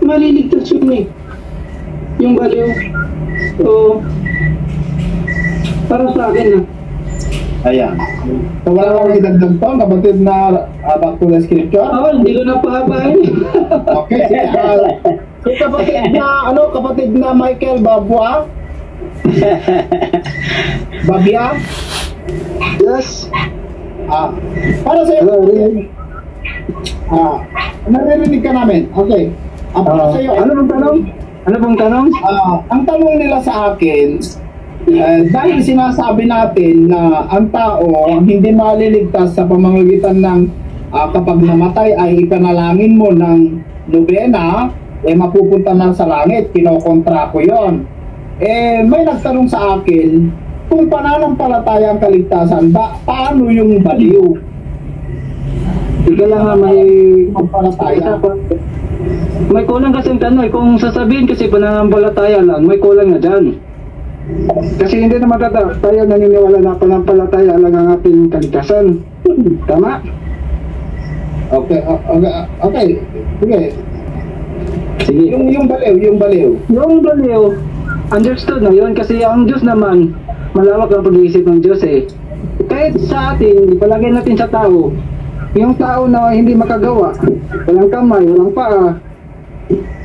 maliligtas yun eh. Yung baliw. Para sa akin Ayan. So wala kang idagdag to, kapatid na back to the scripture? hindi ko na pahabain. Okay, sige. So kapatid na Michael Babua? Babia? Yes. Para sa iyo, naririnig ka namin. Okay. Para sa iyo, Ano bang tanong? ang tanong nila sa akin, dahil sinasabi natin na ang tao hindi maliligtas sa pamamagitan ng kapag namatay ay ipanalangin mo ng nobena, mapupunta na sa langit, kinokontra ko yon. May nagtanong sa akin, kung pananampalataya ang kaligtasan, paano yung baliw? Ika lang nga may Pampalataya. may kulang kasi ang tanong. Kung sasabihin kasi pananampalataya lang, may kulang na dyan. Kasi hindi naman tayo naniniwala na panampalataya lang ang ating kaligtasan. Tama? Okay. Sige. Sige. Yung baliw. Yung baliw, understood na yun kasi ang Diyos naman, malawak ang pag-iisip ng Diyos eh. Kahit sa atin, palagay natin sa tao, yung tao na hindi makagawa, walang kamay, walang paa,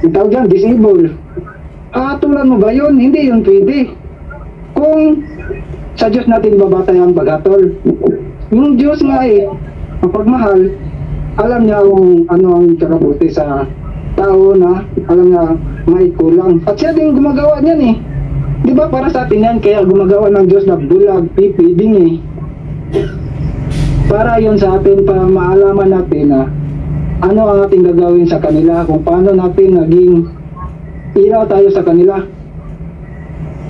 yung tao dyan, disabled. Tulad mo ba yun? Hindi yun pwede. Kung sa Diyos natin babatay ang paghatol, yung Diyos nga ang pagmahal, alam niya kung ano ang kakabuti sa tao na alam niya may kulang. At siya din gumagawa niyan eh. Di ba para sa atin yan, kaya gumagawa ng Diyos na bulag, pipiding eh. Para yon sa atin, para maalaman natin na ano ang ating gagawin sa kanila, kung paano natin naging ilaw tayo sa kanila.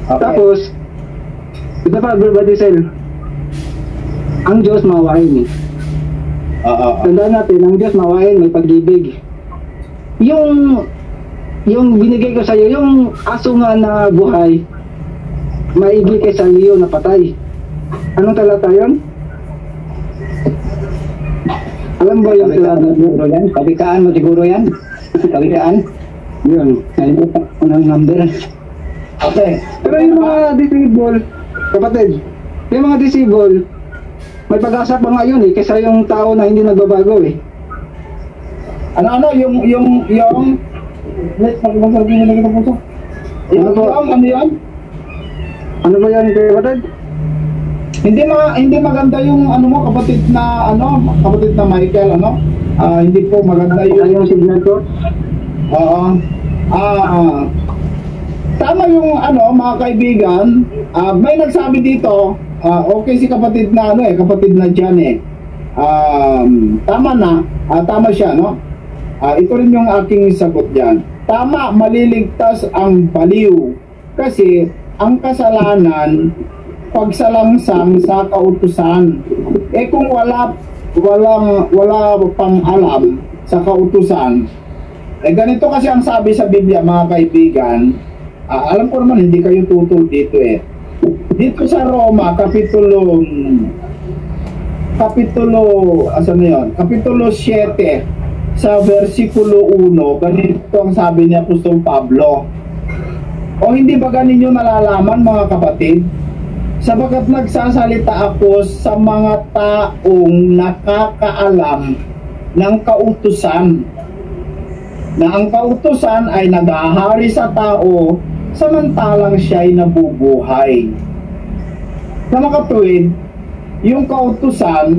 Okay. Tapos, ito pa, Brother Cell, ang Diyos mawain eh. Tandaan natin, ang Diyos mawain, may pag-ibig. Yung binigay ko sa iyo, yung aso nga na buhay, maigi kay sa iyo na patay. Anong talata yun? Alam ba yung talata? Siguro yan? Kabikaan mo siguro yan? Kabikaan? Yun. Nalimutan ko ng number. Okay. Pero yung mga disabled, kapatid, yung mga disabled, may pag-asa pa nga yun eh, kaysa yung tao na hindi nagbabago eh. Ano, yung let's pag-masabi nyo lagi ng puso. Ano yan? Ano ba yan, kapatid? Hindi maganda yung ano mo, kapatid na Michael, hindi po maganda yung signal ko. Tama yung mga kaibigan, may nagsabi dito, okay si kapatid na kapatid na Jan tama siya, no? Ito rin yung aking sagot diyan. Tama, maliligtas ang baliw kasi ang kasalanan pagsalangsang sa kautusan. Kung wala pang alam sa kautusan, ganito kasi ang sabi sa Biblia, mga kaibigan. Alam ko naman hindi kayo tutol dito dito sa Roma kapitulo 7 sa versikulo 1, ganito ang sabi ni Apostol Pablo. O hindi ba ganinyo nalalaman, mga kapatid? Sabagat nagsasalita ako sa mga taong nakakaalam ng kautusan, na ang kautusan ay naghahari sa tao samantalang siya'y nabubuhay. Sa makatuwid, yung kautusan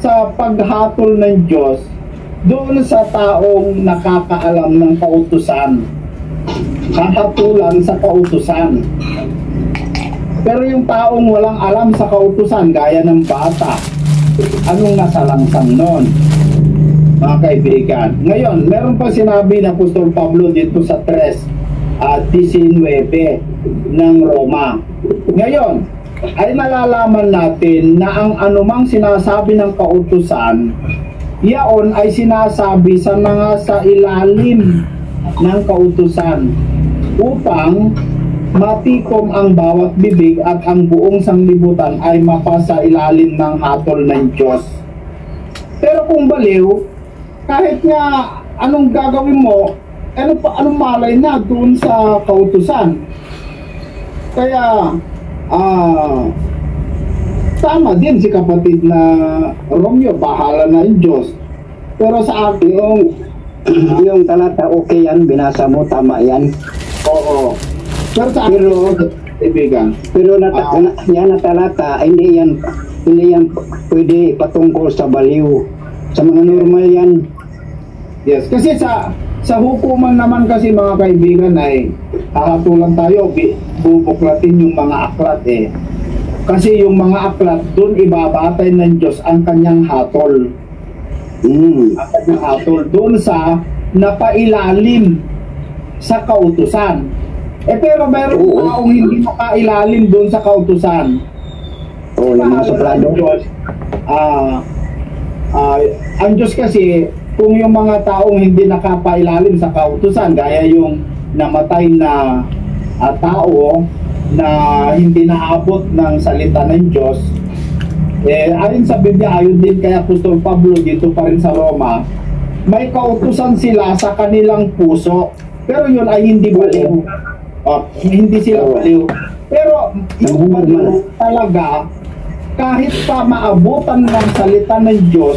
sa paghatol ng Diyos doon sa taong nakakaalam ng kautusan, hahatulan sa kautusan. Pero yung taong walang alam sa kautusan, gaya ng bata, anong nasalangsang nun, mga kaibigan? Ngayon, meron pa sinabi na Apostol Pablo dito sa 3:19 ng Roma. Ngayon, ay nalalaman natin na ang anumang sinasabi ng kautusan, yaon ay sinasabi sa mga sa ilalim ng kautusan upang matikom ang bawat bibig at ang buong sanglibutan ay mapasa ilalim ng hatol ng Diyos. Pero kung baliw, kahit nga anong gagawin mo, anong malay na doon sa kautusan. Kaya tama din si kapatid na Romeo, bahala na yung Diyos. Pero sa akin, yung talata, okay yan, binasa mo, tama yan. Oo. Pero sa akin, kaibigan. Pero yan na talata, hindi yan pwede patungkol sa baliw. Sa mga normal yan. Yes, kasi sa hukuman naman kasi, mga kaibigan, ay hahatulan tayo, bubuklatin yung mga aklat Kasi yung mga aklat, doon ibabatay ng Diyos ang kanyang hatol. Ang kanyang hatol doon sa napailalim sa kautusan. Pero mayroong taong hindi nakailalim doon sa kautusan. Yung soprano. Ang Diyos kasi, kung yung mga taong hindi nakapailalim sa kautusan, gaya yung namatay na tao na hindi naabot ng salita ng Diyos, ayon sa Biblia, ayon din kay Apostol Pablo dito pa rin sa Roma, may kautusan sila sa kanilang puso, pero yun ay hindi baliw. Hindi sila baliw. Pero yung baliw talaga, kahit pa maabutan ng salita ng Diyos,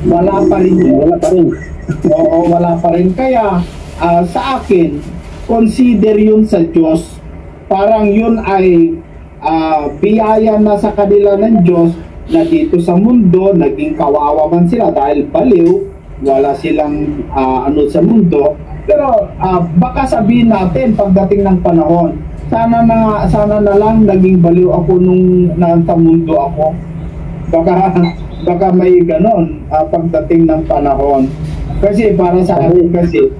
wala pa rin yun. Oo, wala pa rin. Kaya sa akin, consider yun sa Diyos. Parang yun ay biyaya na sa kanila ng Diyos na dito sa mundo naging kawawa man sila dahil baliw, wala silang sa mundo. Pero baka sabihin natin pagdating ng panahon, sana na lang naging baliw ako nung nasa mundo ako. Baka baka may ganon pagdating ng panahon. Kasi para sa akin kasi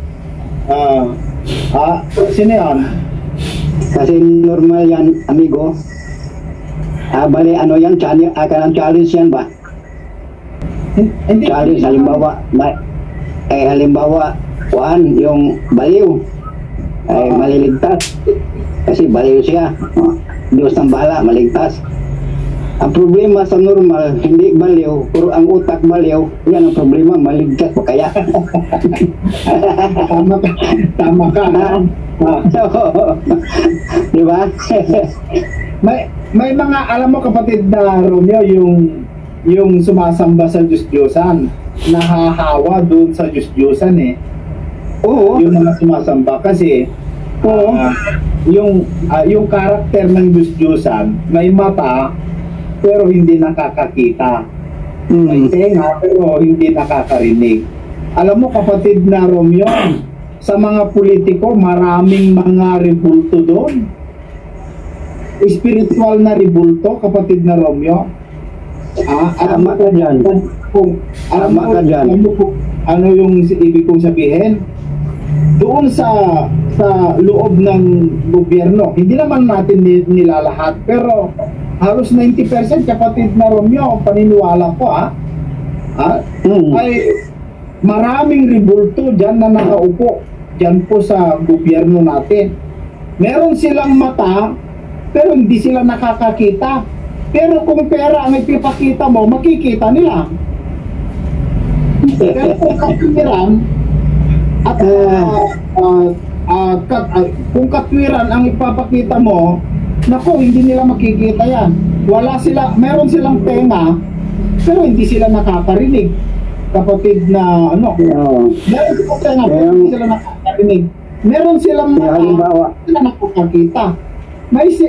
sino yan? Kasi normal yan, amigo. Bali, ano yan, challenge yan ba? Challenge, halimbawa, yung baliw, ay maliligtas. Kasi baliw siya. Diyos ng bahala, maligtas. Ang problema sa normal, hindi baliw, pero ang utak baliw, yan ang problema, maligtas pa kaya. Tama ka. Di ba? may mga, alam mo kapatid na Romeo, yung sumasamba sa Diyos-Diyosan, nahahawa doon sa Diyos-Diyosan eh. Oo. Yung mga sumasamba kasi yung karakter ng Diyos-Diyosan, may mata pero hindi nakakakita. May tenga pero hindi nakakarinig. Alam mo kapatid na Romeo, sa mga politiko maraming mga rebulto doon. Spiritual na rebulto kapatid na Romeo. Alam mo ka dyan. Alam mo kung ano yung ibig kong sabihin? Doon sa loob ng gobyerno, hindi naman natin nilalahat, pero halos 90% kapatid na Romeo, paniniwala ko ay maraming rebulto dyan na nakaupo dyan po sa gobyerno natin. Meron silang mata pero hindi sila nakakakita, pero kung pera ang ipipakita mo, makikita nila. Pero kung katwiran at kung katwiran ang ipapakita mo, naku, hindi nila makikita yan. Meron silang tenga, pero hindi sila nakakarinig. Kapatid na meron silang tenga, pero hindi sila nakakarinig. Meron silang mata, hindi sila nakakakita.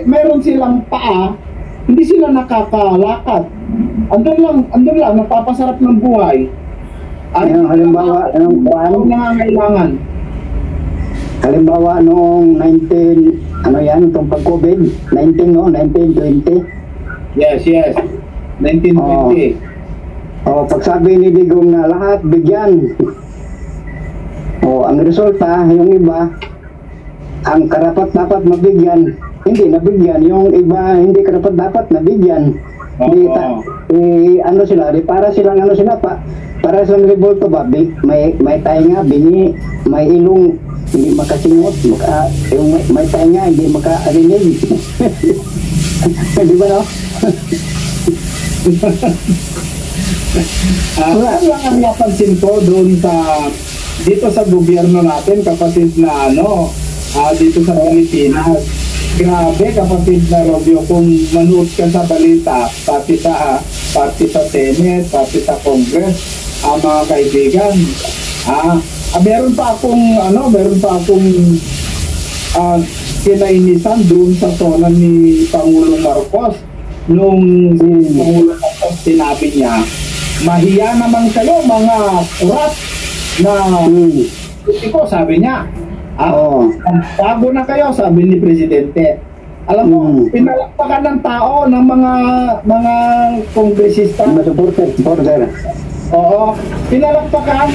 Meron silang paa, hindi sila nakakalakad. Andun lang, napapasarap ng buhay. Halimbawa, nangangailangan. Halimbawa noong 19, itong pag-COVID, 1920. Yes, 1920. Pagsabi ni Digong na lahat bigyan. Ang resulta, yung iba, ang karapat dapat mabigyan, hindi nabigyan. Yung iba, hindi karapat dapat nabigyan. Para silang revolto ba, may tainga, bingi, may ilong, hindi makasingot, yung may tainga, hindi makarinig. Di ba no? Ano lang ang napansin ko doon dito sa gobyerno natin, kapatid na dito sa Pilipinas. Grabe kapatid na Romeo, kung manood ka sa balita, pati sa Senate, pati sa Congress, mga kaibigan, meron pa akong kinainisan doon sa zona ni Pangulong Marcos nung Pangulong Marcos sinabi niya, mahiya naman kayo mga kurap na politiko, sabi niya. Bago na kayo, sabi ni Presidente. Alam mo, pinalakpakan ng tao ng mga kongresista. Supporter. Oo, pinalakpakan.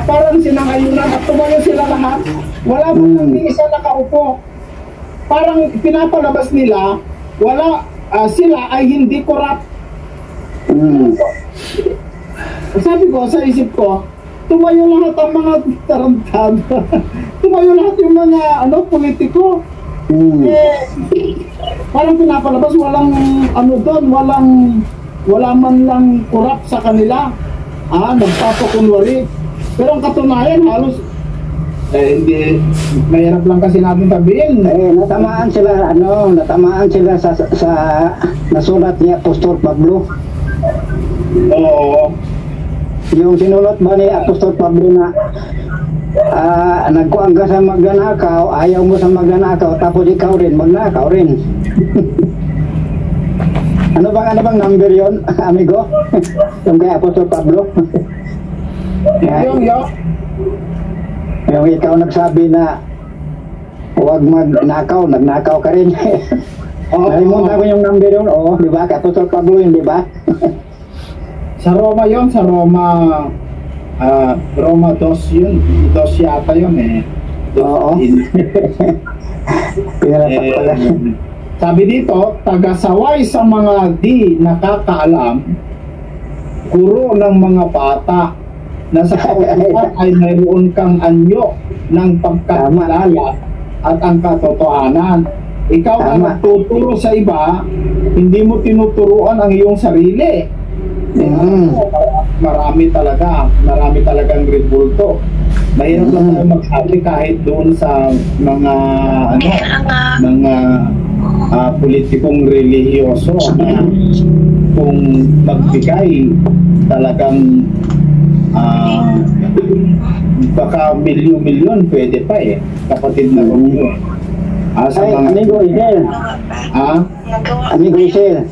Parang sinangayunan at tumayo sila lahat. Wala mo nang isa nakaupo. Parang pinapalabas nila, sila ay hindi korap. Sabi ko, sa isip ko, tumayo lahat ang mga tarantado. Tumayo lahat yung mga politiko. Parang pinapalabas, walang wala man lang korap sa kanila. Nagpapakunwari. Pero ang katunayan, halos hindi, mahirap lang kasi natin sabihin. Natamaan sila sa nasulat niya Apostol Pablo. Oo. Yung sinulat ba ni Apostol Pablo na nagkuang ka sa magnanakaw, ayaw mo sa magnanakaw, tapos ikaw rin, magnanakaw rin. Ano bang number yon, amigo? Yung kay Apostol Pablo? Yung ikaw nagsabi na huwag magnakaw, nagnakaw ka rin. Nalimutan ko yung number yun, di ba? Kay Apostol Pablo yun, di ba? Sa Roma yon, sa Roma Roma 2 yun. 2 yata yun eh. Oo. Sabi dito, tagasaway sa mga di nakakaalam, guro ng mga bata na sa kautuhan ay mayroon kang anyo ng pagkakilala at ang katotohanan. Ikaw na nagtuturo sa iba, hindi mo tinuturuan ang iyong sarili. Marami talagang rebulto. Mahirap lang tayo magsabi kahit doon sa mga mga politikong relihiyoso na kung magbigay talagang baka milyon-milyon pwede pa eh, kapatid na Romeo. Ay, amigo Isel. Amigo Isel.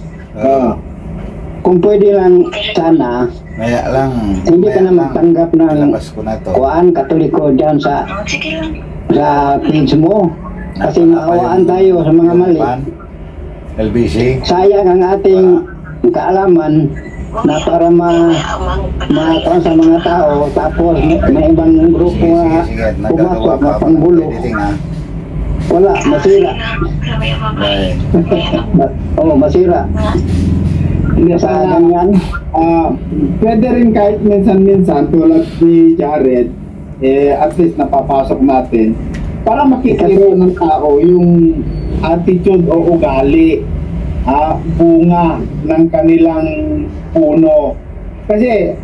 Kung pwede lang sana, hindi ka na magtanggap ng kuan katoliko dyan sa page mo. Kasi naawaan tayo sa mga mali. LBC. Sayang ang ating kaalaman na para makakuha sa mga tao, tapos may ibang grupo na pumasok na panggulo. Wala, masira. Oo, masira. Sa ganyan, pwede rin kahit minsan-minsan tulad ni Jared, at least napapasok natin para makikita ng tao yung attitude o ugali, bunga ng kanilang puno. Kasi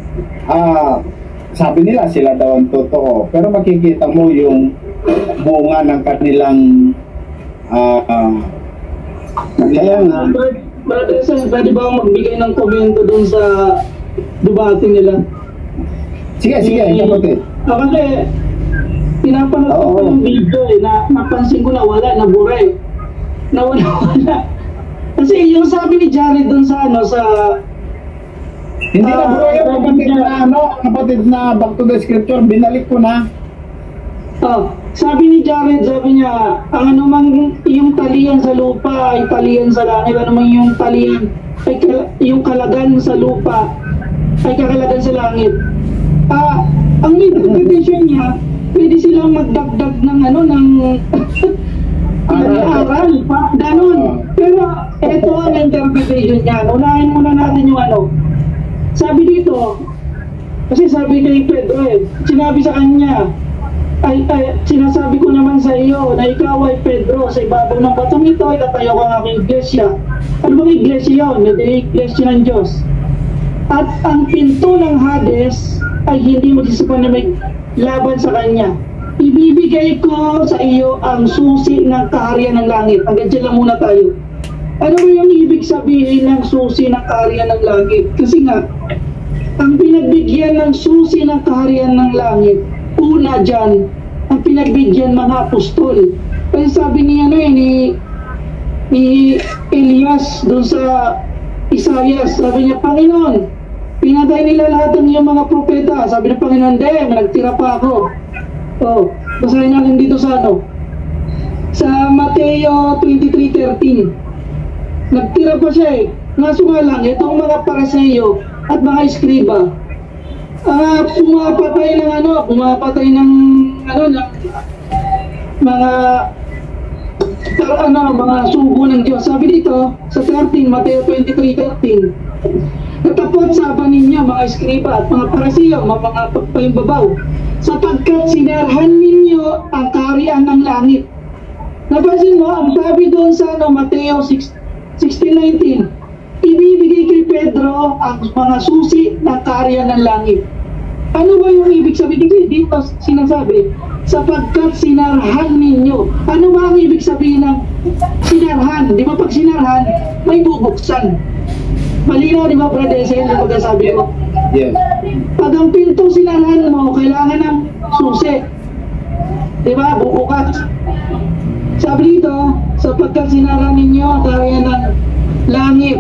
sabi nila sila daw ang totoo, pero makikita mo yung bunga ng kanilang kaya nga. Pwede ba akong magbigay ng komento doon sa debate nila? Sige, kapatid. Kasi pinapanood ko yung video na napansin ko na wala, nabura eh. Nawala. Kasi yung sabi ni Jared doon sa hindi na bro yung kapatid na back to the scripture, binalik ko na. Sabi ni Jared, sabi niya, ang anumang yung talian sa lupa ay talian sa langit, anumang yung talian ay yung kalagan sa lupa ay kakalagan sa langit. Ang interpretation niya, pwede silang magdagdag ng aral pa, ganun. Pero ito ang interpretation niya. Unahin muna natin yung sabi dito, kasi sabi kay Pedro sinabi sa kanya, ay sinasabi ko naman sa iyo na ikaw ay Pedro, sa ibabaw ng batong ito ay tatayo ko ang aking iglesia. Ano bang iglesia yun? Iglesia ng Diyos. At ang pinto ng Hades ay hindi magsisipan na may laban sa kanya. Ibibigay ko sa iyo ang susi ng kaharian ng langit. Hanggang dyan lang muna tayo. Ano ba yung ibig sabihin ng susi ng kaharian ng langit? Kasi nga, ang pinagbigyan ng susi ng kaharian ng langit, una dyan, ang pinagbigyan mga apostol. Kasi sabi niya ni Elias doon sa Isaias, sabi niya, Panginoon, pinatay nila lahat ng iyong mga propeta. Sabi ng Panginoon, nagtira pa ako. Basahin natin dito sa sa Mateo 23:13. Nagtira pa siya Ngaso nga lang, itong mga Pariseo at mga eskriba, pumapatay ng mga sugo ng Diyos. Sabi dito sa 13, Mateo 23:13, natapot saban ninyo mga eskriba at mga Pariseo, mga pagpayumbabaw, sapagkat sinarhan ninyo ang kaharian ng langit. Napansin mo, ang sabi doon sa Mateo 16:19, ibibigay kay Pedro ang mga susi ng kaharian ng langit. Ano ba yung ibig sabihin? Dito sinasabi, sapagkat sinarhan ninyo. Ano ba ang ibig sabihin ng sinarhan? Di ba pag sinarhan, may bubuksan. Malinaw, di ba, Brother Esen, yung pagkasabi ko? Yes. Pag ang pinto sinarhan mo, kailangan ng susi. Di ba? Bubukas. Sabi dito, sapagkat sinarhan ninyo ang kaharian ng langit,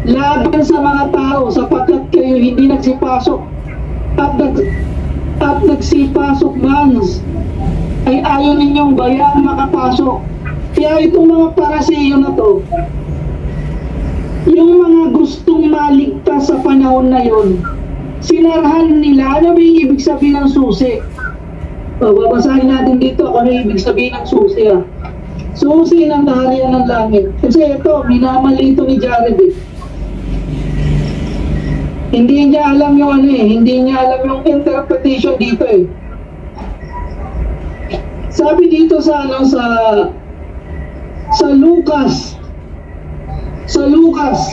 laban sa mga tao, sapagkat kayo hindi nagsipasok at nagsipasok man ay ayaw ninyong bayaan makapasok. Kaya itong mga Pariseo na to, yung mga gustong maligtas sa panahon na yon, sinarahan nila. Ano ba yung ibig sabihin ng susi? Babasahin natin dito kung ano yung ibig sabihin ng susi. Susi ng kaharian ng langit. Kasi ito, minamali ito ni Jared eh. Hindi niya alam yung ano eh, hindi niya alam yung interpretation dito eh. Sabi dito sa ano, sa Lucas 11?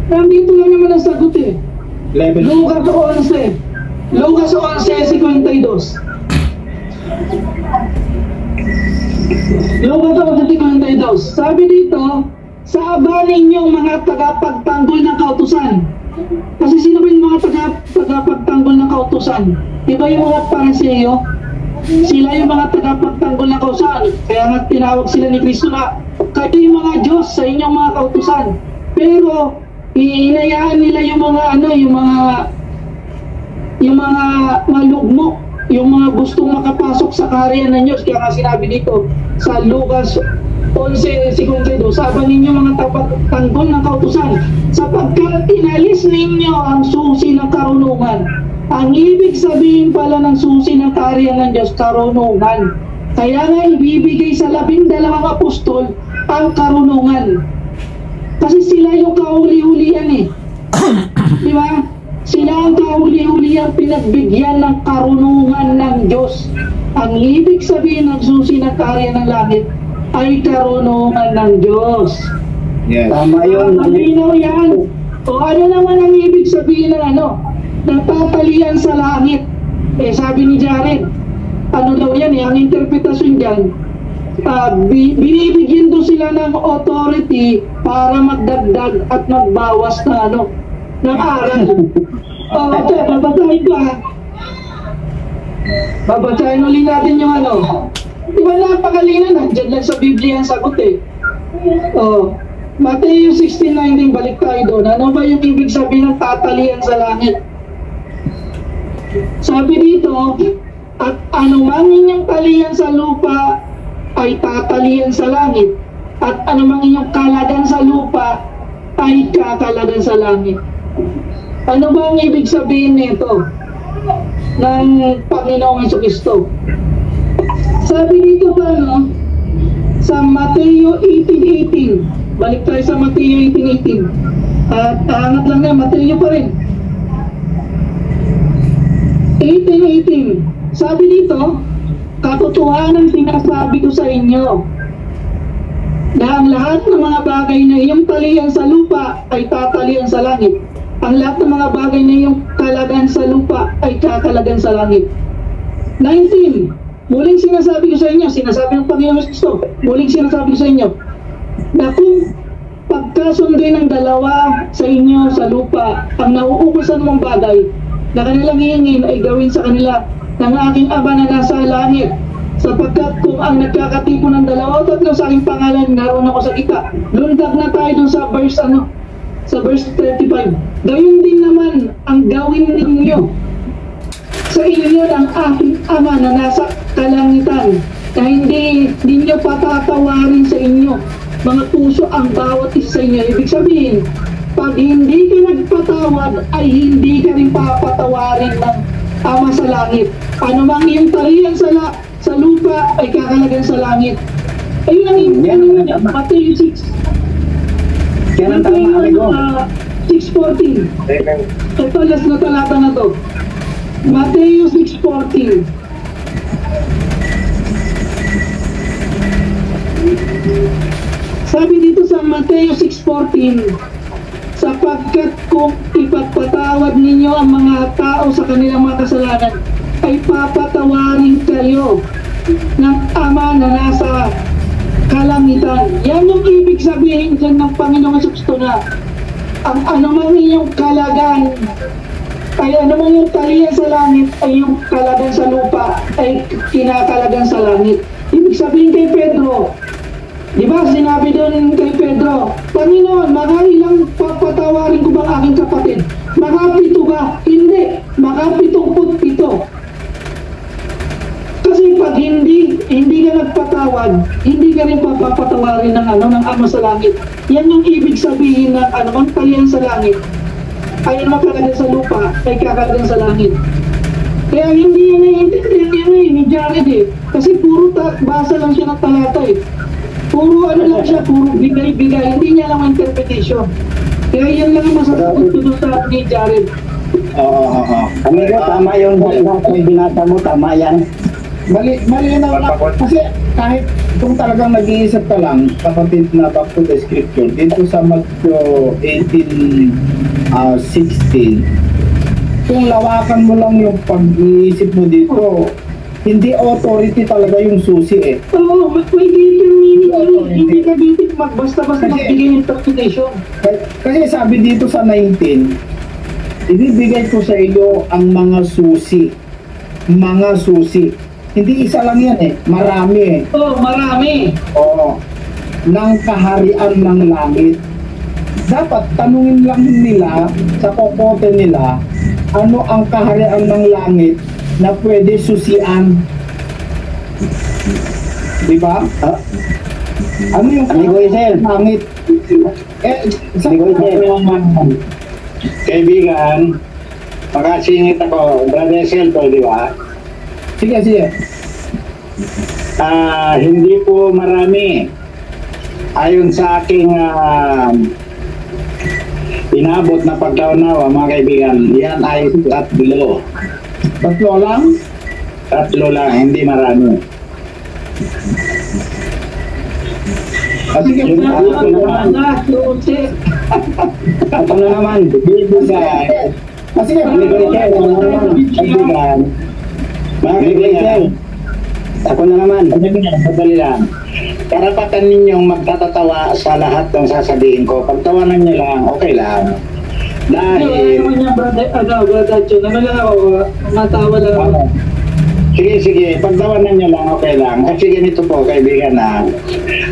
nandito lang naman ang sagot eh. 11? Lucas 11:52. Lucas 11:52. Sabi dito, sa aba ninyong mga tagapagtanggol ng kautusan. Kasi sino ba yung mga tagapagtanggol ng kautusan? Diba yung mga Pariseo? Sila yung mga tagapagtanggol ng kautusan. Kaya nga tinawag sila ni Kristo na kayo yung mga Diyos sa inyong mga kautusan. Pero iinayaan nila yung mga ano, yung mga malugmok, yung mga gustong makapasok sa kaharian ng Diyos. Kaya nga sinabi dito sa Lucas 11:52, sabi ninyo mga tagapagtanggol ng kautusan, sapagkat inalis ninyo ang susi ng karunungan. Ang ibig sabihin pala ng susi ng kaharian ng Diyos, karunungan. Kaya nga ibibigay sa 12 apostol ang karunungan. Kasi sila yung kahuli-hulian eh. Di ba? Sila ang kahuli-hulian pinagbigyan ng karunungan ng Diyos. Ang ibig sabihin ng susi ng kaharian ng langit ay karunungan ng Diyos. Yes. Tama yun. Malinaw yan. O ano naman ang ibig sabihin ng ano? Natatalian sa langit. Eh sabi ni Jared, ano daw yan eh, ang interpretasyon dyan, binibigyan doon sila ng authority para magdagdag at magbawas na ano, ng aral. Ito, babasahin ko ha. Babasahin ulit natin yung ano. Di ba napakalina, nandiyan lang sa Biblia ang sagot eh. Mateo 16:19, balik tayo doon. Ano ba yung ibig sabihin ng tatalian sa langit? Sabi dito, at anumang inyong talian sa lupa ay tatalian sa langit, at anumang inyong kalagan sa lupa ay kakalagan sa langit. Ano ba ang ibig sabihin nito ng Panginoong Jesucristo? Sabi dito pa sa Mateo 18:18, balik tayo sa Mateo 18:18, at angat lang na, Mateo pa rin 18:18. Sabi dito, katotohanan sinasabi ko sa inyo na ang lahat ng mga bagay na iyong talian sa lupa ay tatalian sa langit. Ang lahat ng mga bagay na iyong kalagan sa lupa ay kakalagan sa langit. 19. Muling sinasabi ko sa inyo, sinasabi ng Panginoon Kristo, muling sinasabi ko sa inyo, na kung pagkasunduin ng dalawa sa inyo sa lupa ang nauukusan mong bagay na kanilang hihingin ay gawin sa kanila ng aking Ama na nasa langit, sapagkat kung ang nagkakatipon ng dalawa o tatlo sa aking pangalan, naroon ako sa kita. Lundag na tayo dun sa verse sa verse 35. Gawin din naman ang gawin ninyo sa inyo ng aking Ama na nasa kalangitan, na hindi ninyo patatawarin sa inyo mga puso ang bawat isa sa inyo. Ibig sabihin, pag hindi ka nagpatawad ay hindi ka rin papatawarin ng Ama sa langit. Ano mang iyong talian sa lupa ay kakalagan sa langit. Ayun ang yung Matthew 6. Yan ang tama, amigo. 6:14. Ito, last na talata na to. Matthew 6:14. Sabi dito sa Matthew 6:14, sapagkat kung ipagpatawad ninyo ang mga tao sa kanilang mga kasalanan, ay papatawarin kayo ng Ama na nasa kalangitan. Yan yung ibig sabihin dyan ng Panginoong Jesucristo na ang anumang inyong kalagan ay anumang yung talian sa langit ay yung kalagan sa lupa ay kinakalagan sa langit. Ibig sabihin kay Pedro, di ba sinabi doon kay Pedro, Panginoon, makailang papatawarin ko bang aking kapatid? Makapito ba? Hindi, makapitong-pito. Kasi Kasi pag hindi ka nagpatawad, hindi ka rin papatawarin ng ng Ama sa langit. Yan yung ibig sabihin ng ang talian sa langit ay makalagay sa lupa ay kakalagay sa langit. Kaya hindi yan naiintindihan ni Jared Kasi puro basa lang siya ng talata Puro lang siya, puro bigay-bigay. Hindi niya lang interpretation. Kaya yan lang ang masasagot ko doon sa ni Jared. Amigo, tama yung binata mo, tama yan. Mali na kasi kahit kung talagang nag-iisip ka lang, kapatid na back to the scripture, dito sa Matthew 18:16, kung lawakan mo lang yung pag-iisip mo dito, hindi authority talaga yung susi Oo, may deeper meaning hindi ka dito basta-basta magbigay interpretation. Kasi sabi dito sa 19, ibibigay ko sa iyo ang mga susi. Mga susi. Hindi isa lang yan marami marami. Oo. Ng kaharian ng langit. Dapat tanungin lang nila sa kokote nila, ano ang kaharian ng langit na pwede susian. Diba? Ano yung kaharian ng langit? Kaibigan, makasingit ako, Brother Celto, di ba? Sige. Hindi po marami. Ayon sa aking inabot na pagkaunawa, mga kaibigan, yan ay tatlo. Tatlo lang? Tatlo lang, hindi marami. Sige, Ako na naman, bibigay. Sige, Kaibigan, mga kaibigan, ako na naman, madali lang. Karapatan ninyong magtatatawa sa lahat ng sasabihin ko. Pagtawanan niyo lang, okay lang. Dahil... Natawa lang ako. Sige, pagtawanan niyo lang, okay lang. Kasi ganito po, kaibigan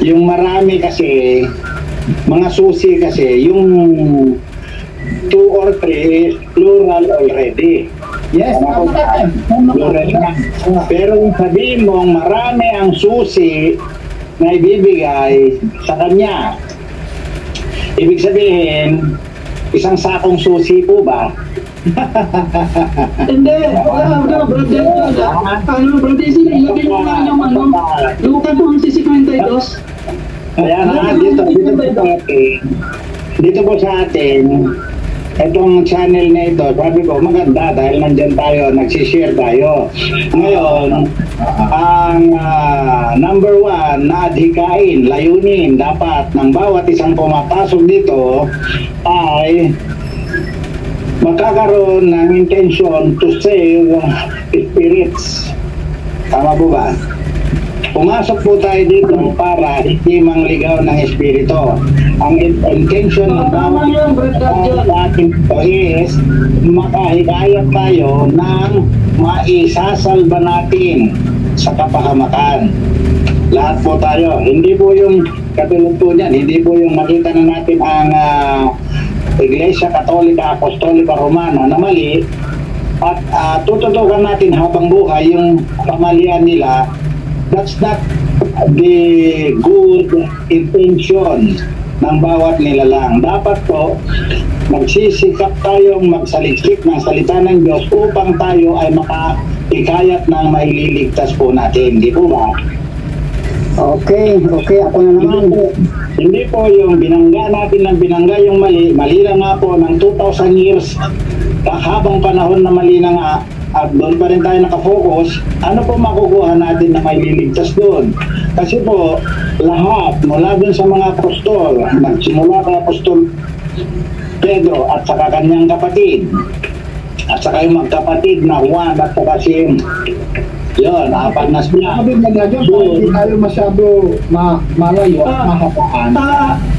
yung marami kasi, mga susi kasi, yung 2 or 3 is plural already. Yes, plural na. Pero kung sabihin mong marami ang susi na ibibigay sa kanya, ibig sabihin, isang sakong susi po ba? Hindi, brother, ilagay mo lang yung Luka 11:52. Kaya dito po sa atin, itong channel na ito, sabi ko, maganda dahil nandyan tayo, nagsishare tayo. Ngayon, ang number 1 na adhikain, layunin, dapat ng bawat isang pumapasok dito ay magkakaroon ng intention to save spirits. Tama po ba? Pumasok po tayo dito para hindi mangligaw ng espiritu. Ang intention ng ating ito is makahikayat tayo ng maisasalba natin sa kapahamakan. Lahat po tayo. Hindi po yung katulad po niyan, hindi po yung makita na natin ang Iglesia Katolika, Apostolika, Romana na mali at tututukan natin habang buhay yung pamalian nila. That's not the good intention ng bawat nilalang. Dapat po magsisikap tayong magsaliksik ng salita ng Diyos upang tayo ay makahikayat ng maililigtas po natin. Di po ba? Okay, ako na naman. Hindi po yung binangga natin ng binangga yung mali lang nga po ng 2,000 years habang panahon na mali na nga at doon pa rin tayo nakafocus, ano po makukuha natin na may liligtas doon? Kasi po, lahat mula doon sa mga apostol, nagsimula kay Apostol Pedro at saka kanyang kapatid, at saka yung magkapatid na Juan at saka si yun, apat na sila. Sabi na nga dyan, hindi tayo masyado malayo at mahapaan.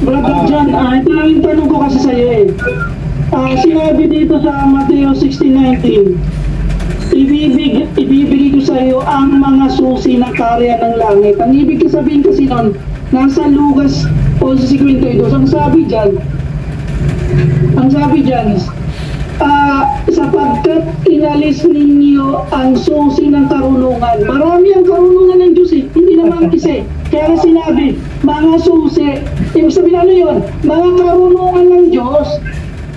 Brother John, ito lang yung tanong ko kasi sa'yo sinabi dito sa Matthew 16:19, ibibigay ko sa iyo ang mga susi ng kaharian ng langit. Ang ibig sabihin kasi nun, nasa Lucas 11:52, ang sabi dyan, sapagkat inalis ninyo ang susi ng karunungan. Marami ang karunungan ng Diyos eh, hindi naman isa eh. Kaya sinabi, mga susi, ibig sabihin ano yun? Mga karunungan ng Diyos,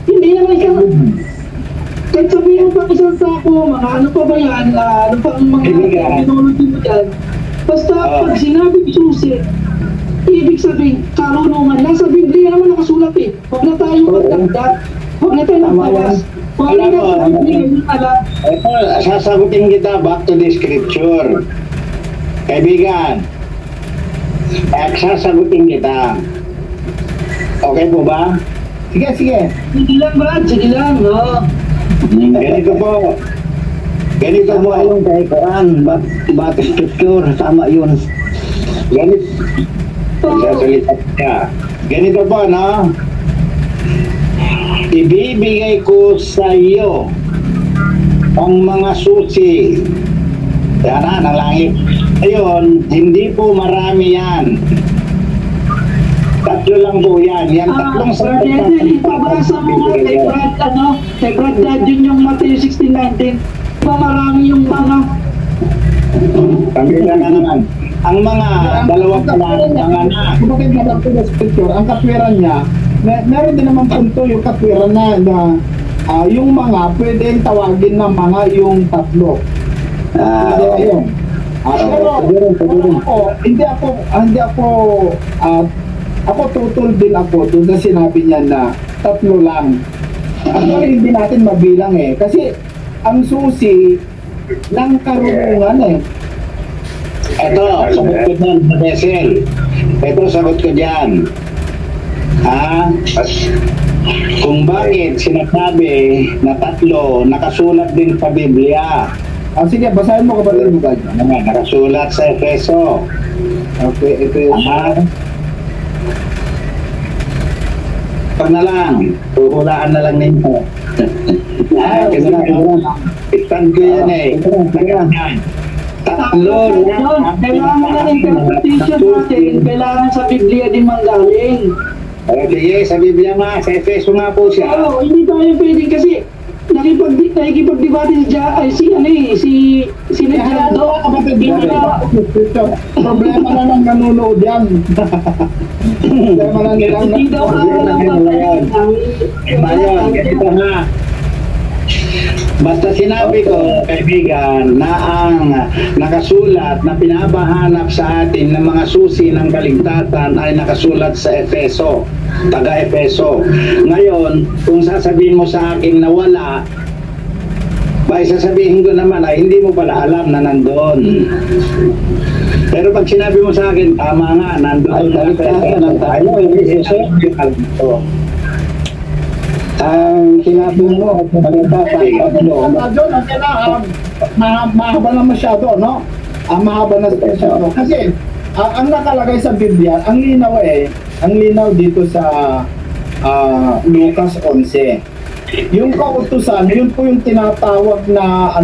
hindi naman ikaw. Kahit sabihin pa isang sako, mga ano pa ba yan, ano pang mga technology mo dyan. Basta pag sinabi susi, ibig sabihin, karunungan. Nasa Biblia naman nakasulat eh. Huwag na tayo magdagdag. Huwag na tayo magtagas. Huwag na tayo magtagas. Ito, sasagutin kita back to the scripture. Kaibigan, sasagutin kita. Okay po ba? Sige, sige. Sige lang, Brad. Sige lang, no? Ganito po. Ganito po. Yung kay Quran, back to scripture, tama yun. Ganito. Sasalita siya. Ganito po, no? Ibibigay ko sa iyo ang mga susi. Yan ng langit. Ayun, hindi po marami yan. Tatlo lang po yan. Yan, tatlong salita. Ipabasa mo nga kay Brad, kay Brad Dad yun yung Matthew 16:19. Marami yung mga Kamila na naman. Ang mga dalawang mga na. Bakit na back to the scripture, ang katwiran niya, meron din naman punto yung katwiran na yung mga pwedeng tawagin ng mga yung tatlo. Ayun. Pero ako tutol din ako doon sa sinabi niya na tatlo lang. Actually, hindi natin mabilang eh. Kasi ang susi ng karunungan eh. Ito, sagot ko dyan, Bessel. Ito, sagot ko dyan. Kung bakit sinasabi na tatlo, nakasulat din sa Biblia. Sige, basahin mo kapatid mo kayo. Nakasulat sa Efeso. Okay, ito yung... Pag na lang, huhulaan na lang ninyo. Itan ko yan eh. Tatlo. Kailangan na interpretation natin. Kailangan sa Biblia din manggaling. Sige, sa Biblia nga, sa Efeso nga po siya. Oo, hindi tayo pwede kasi nakipagdebate si Jando. Problema na lang nanonood yan. Problema na nilang hindi daw ganito nga. Basta sinabi ko, kaibigan, na ang nakasulat na pinapahanap sa atin ng mga susi ng kaligtasan ay nakasulat sa Efeso, taga-Efeso. Ngayon, kung sasabihin mo sa akin na wala, ay sasabihin ko naman ay hindi mo pala alam na nandoon. Pero pag sinabi mo sa akin, tama nga, nandoon sa Efeso. Ang sinabi mo, mahaba na masyado, no? Mahaba na masyado. Kasi, ang nakalagay sa Biblia, ang linaw dito sa Lucas 11. Yung kautusan, yun po yung tinatawag na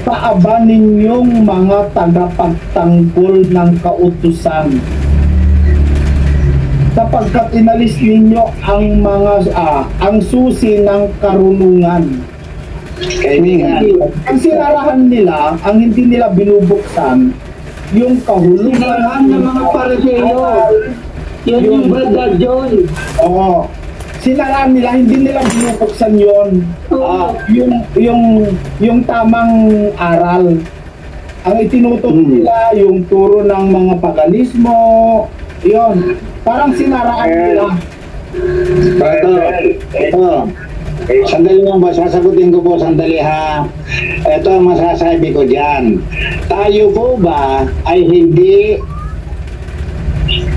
paaban ninyong mga tagapagtanggol ng kautusan. Sapagkat inalis ninyo ang mga ang susi ng karunungan. Ang sinarahan nila, ang hindi nila binubuksan, yung kahulugan. Sinarahan ng mga Pariseo. Yun yung Brother John. Oo. Sinarahan nila, hindi nila binubuksan yun. Yung tamang aral. Ang itinutok nila, yung turo ng mga paganismo, yun. Parang sinaraan nila. Ito. Sandali lang ba? Sasagutin ko po, sandali ha. Ito ang masasabi ko dyan. Tayo po ba ay hindi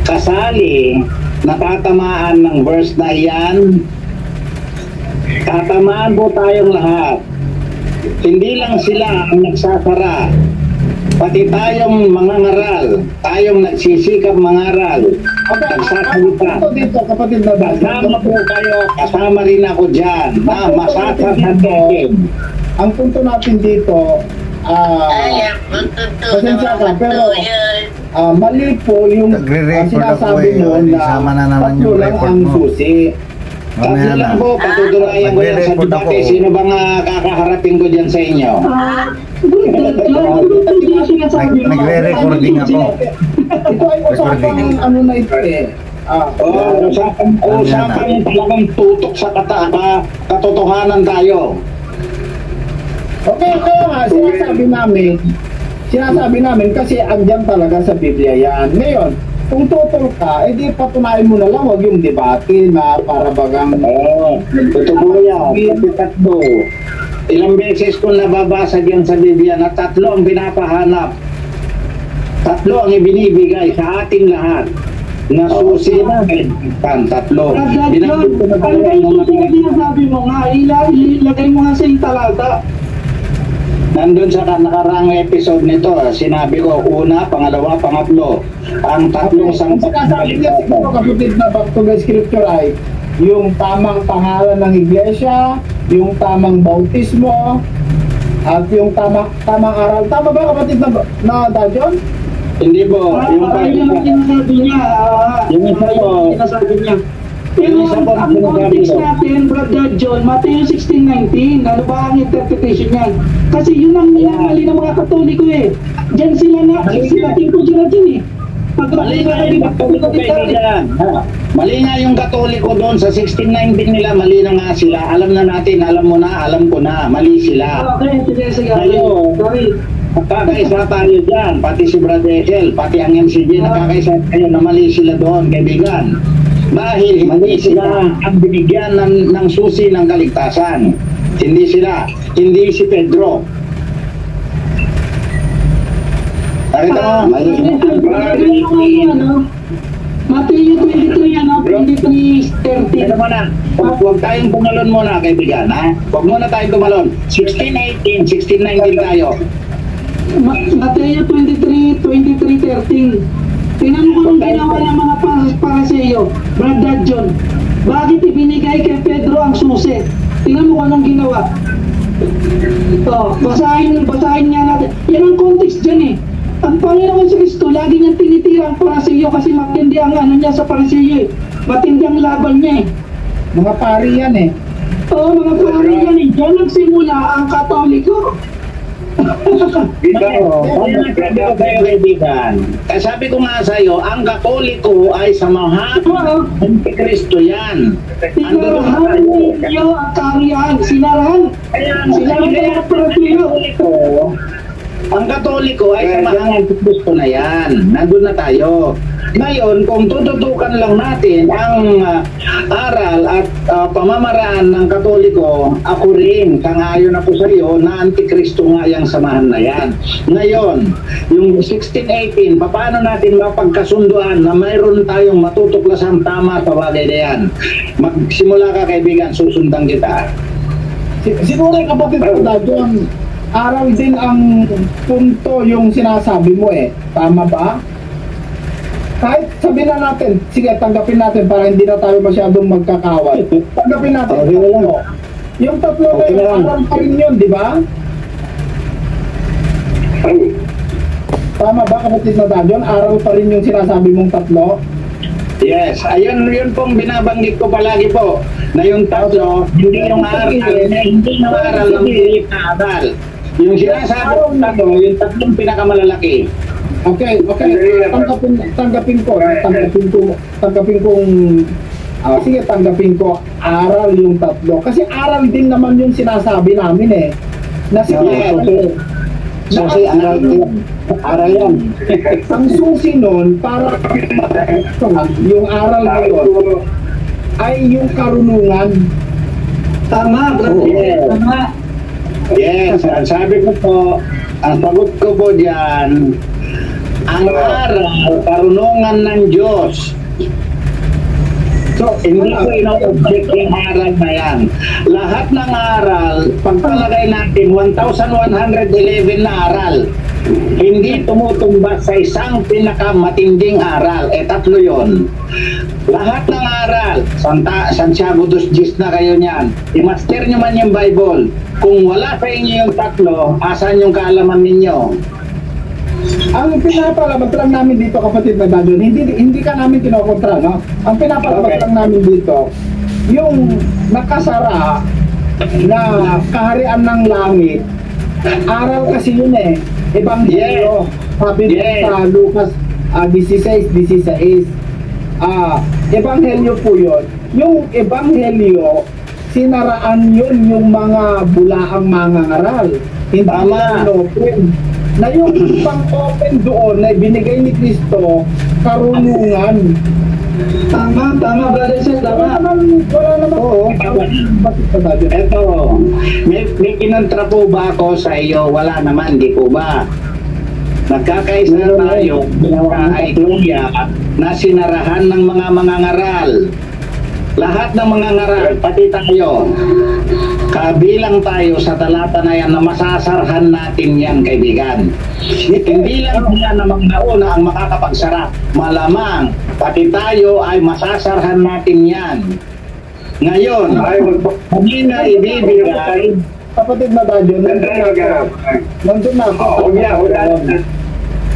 kasali na tatamaan ng verse na iyan? Tatamaan po tayong lahat. Hindi lang sila ang nagsasara. Pati tayong mangangaral, tayong nagsisikap mangaral, nagsasalita. Kapatid na ba? Kasama po kayo, kasama rin ako dyan, na masasasabihin. Ang punto natin dito, pasensya ka, pero mali po yung sinasabi mo na tatlo lang ang susi. Tatlo lang po, patutunayan ko yan sa debate. Sino bang kakaharapin ko dyan sa inyo? Nagre-recording ako. Ito ay usapang ano na ito eh. Usapan talagang tutok sa katotohanan tayo. Okay, kaya nga, sinasabi namin kasi andyan talaga sa Biblia yan. Ngayon, kung tutol ka, edi patunayan mo na lang, wag yung debate na para bagang... Totoo yan. Tatlo. Ilang beses ko nababasa diyan sa Biblia na tatlo ang pinapahanap. Tatlo ang ibinibigay sa ating lahat. Na susi namin. Tatlo. Ano ba yung sinasabi mo nga? Ilagay mo nga sa yung talata. Nandun sa nakaraang episode nito, sinabi ko, una, pangalawa, pangatlo. Ang tatlong sinasabi niya siguro kapatid na back to the scripture ay yung tamang pangalan ng iglesia, yung tamang bautismo, at yung tamang aral. Tama ba kapatid na Dajon? Hindi po. Yung sinasabi niya. Yung isa po. Sinasabi niya. Pero ang context natin, Brother John, Matthew 16:19, ano ba ang interpretation niyan? Kasi yun ang minamali ng mga Katoliko eh. Diyan sila tingko sila dyan eh. Mali nga yung Katoliko doon sa 16:19 nila, mali na nga sila. Alam na natin, alam mo na, alam ko na, mali sila. Okay, sige. Sorry. Nakakaisa tayo dyan, pati si Brother Echel, pati ang MCG, nakakaisa tayo na mali sila doon, kaibigan. Dahil hindi sila ang binigyan ng susi ng kaligtasan. Hindi si Pedro. Nakita mo? Matthew 23:13. Ano mo na? Huwag tayong tumalon muna, kaibigan, ha? Huwag muna tayong tumalon. 16:18, 16:19 tayo. Matthew 23:13. Tingnan mo kung ginawa ng mga Pariseo, Brother John. Bakit ibinigay kay Pedro ang susi? Tingnan mo kung anong ginawa. Ito, basahin nga natin. Yan ang context dyan eh. Ang Panginoon si Kristo, lagi niyang tinitira ang Pariseo kasi matindi ang ano niya sa Pariseo eh. Matindi ang laban niya eh. Mga pari yan eh. Oo, mga pari yan eh. Diyan nagsimula ang Katoliko. Sabi ko nga sa iyo, ang Katoliko ay samahan ng Kristo yan. Sinarahan ninyo ang kaharian. Sinarahan ang Katoliko. Ang Katoliko ay samahan ng Kristo na yan. Nandun na tayo. Ngayon, kung tututukan lang natin ang aral at pamamaraan ng Katoliko, ako rin, kang-ayon ako sa iyo na Antikristo nga yung samahan na yan. Ngayon, yung 16:18, paano natin mapagkasunduan na mayroon tayong matutuklasang tama sa bagay na yan? Magsimula ka, kaibigan, susundan kita. Siguro kapatid ko doon, aral din ang punto yung sinasabi mo eh. Tama ba? Kahit sabihin na natin, sige, tanggapin natin para hindi na tayo masyadong magkakawal. Tanggapin natin. Yung tatlo na yung aral pa rin yun, di ba? Tama ba, kapatid na Dajon? Aral pa rin yung sinasabi mong tatlo? Yes, ayun yun pong binabanggit ko palagi po, na yung tatlo, hindi yung aral, hindi yung aral ng pilit na aral. Yung sinasabi ng tatlo, yung tatlong pinakamalalaki. Okay. Tanggapin ko aral yung tatlo. Kasi aral din naman yung sinasabi namin eh. Na aral yan. Ang susi nun, para yung aral na yun ay yung karunungan. Tama. Yes, sabi ko po, ang sagot ko po dyan, ang aral, karunungan ng Diyos. So, hindi ko ino-object yung aral na yan. Lahat ng aral, pagpalagay natin, 1,111 na aral, hindi tumutumbas sa isang pinakamatinding aral. Tatlo yon. Lahat ng aral, Santiago 2:10 na kayo niyan. I-master nyo man yung Bible. Kung wala sa inyo yung tatlo, asan yung kaalaman ninyo? Ang pinapalabat lang namin dito, kapatid na Dajon, hindi ka namin kinokontra, no? Ang pinapalabat lang namin dito, yung nakasara na kaharian ng langit, aral kasi yun eh, ebanghelyo. Sabi mo sa Lucas 16:16, ebanghelyo po yun. Yung ebanghelyo, sinaraan yun yung mga bulaang mangangaral. Hindi na open. Na yung pang-open doon na binigay ni Kristo, karunungan. Tama, brother sir, tama. Wala naman. Oo. Eto, may kinontra po ba ako sa iyo? Wala naman, di po ba? Nagkakaisa na tayo ay Gloria na sinarahan ng mga mangangaral. Lahat ng mga ngaral, pati tayo, kabilang tayo sa talata na yan na masasarhan natin yan, kaibigan. Hindi lang sila na magnauna ang makakapagsara. Malamang, pati tayo ay masasarhan natin yan. Ngayon, hindi na ibibigay. Kapatid na dadyo, nandun na ako.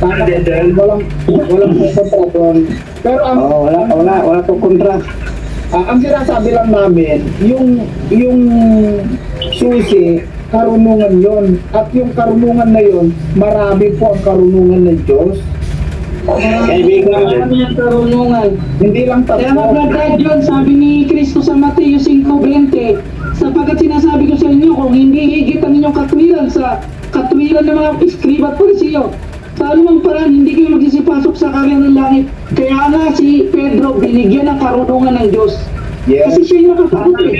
Walang kontra doon. Pero wala po kontra. Ang sinasabi lang namin, yung susi, karunungan yon. At yung karunungan na yon, marami po ang karunungan ng Diyos. Marami ang karunungan. Hindi lang tatlo. Kaya mga yun, sabi ni Kristo sa Mateo 5:20, sapagkat sinasabi ko sa inyo, kung hindi higit ang inyong katwiran sa katwiran ng mga iskriba at parisiyo, sa anumang paraan, hindi kayo magsisipasok sa karyan ng langit. Kaya nga si Pedro binigyan ng karunungan ng Diyos. Yes. Kasi siya yung nakasagot eh.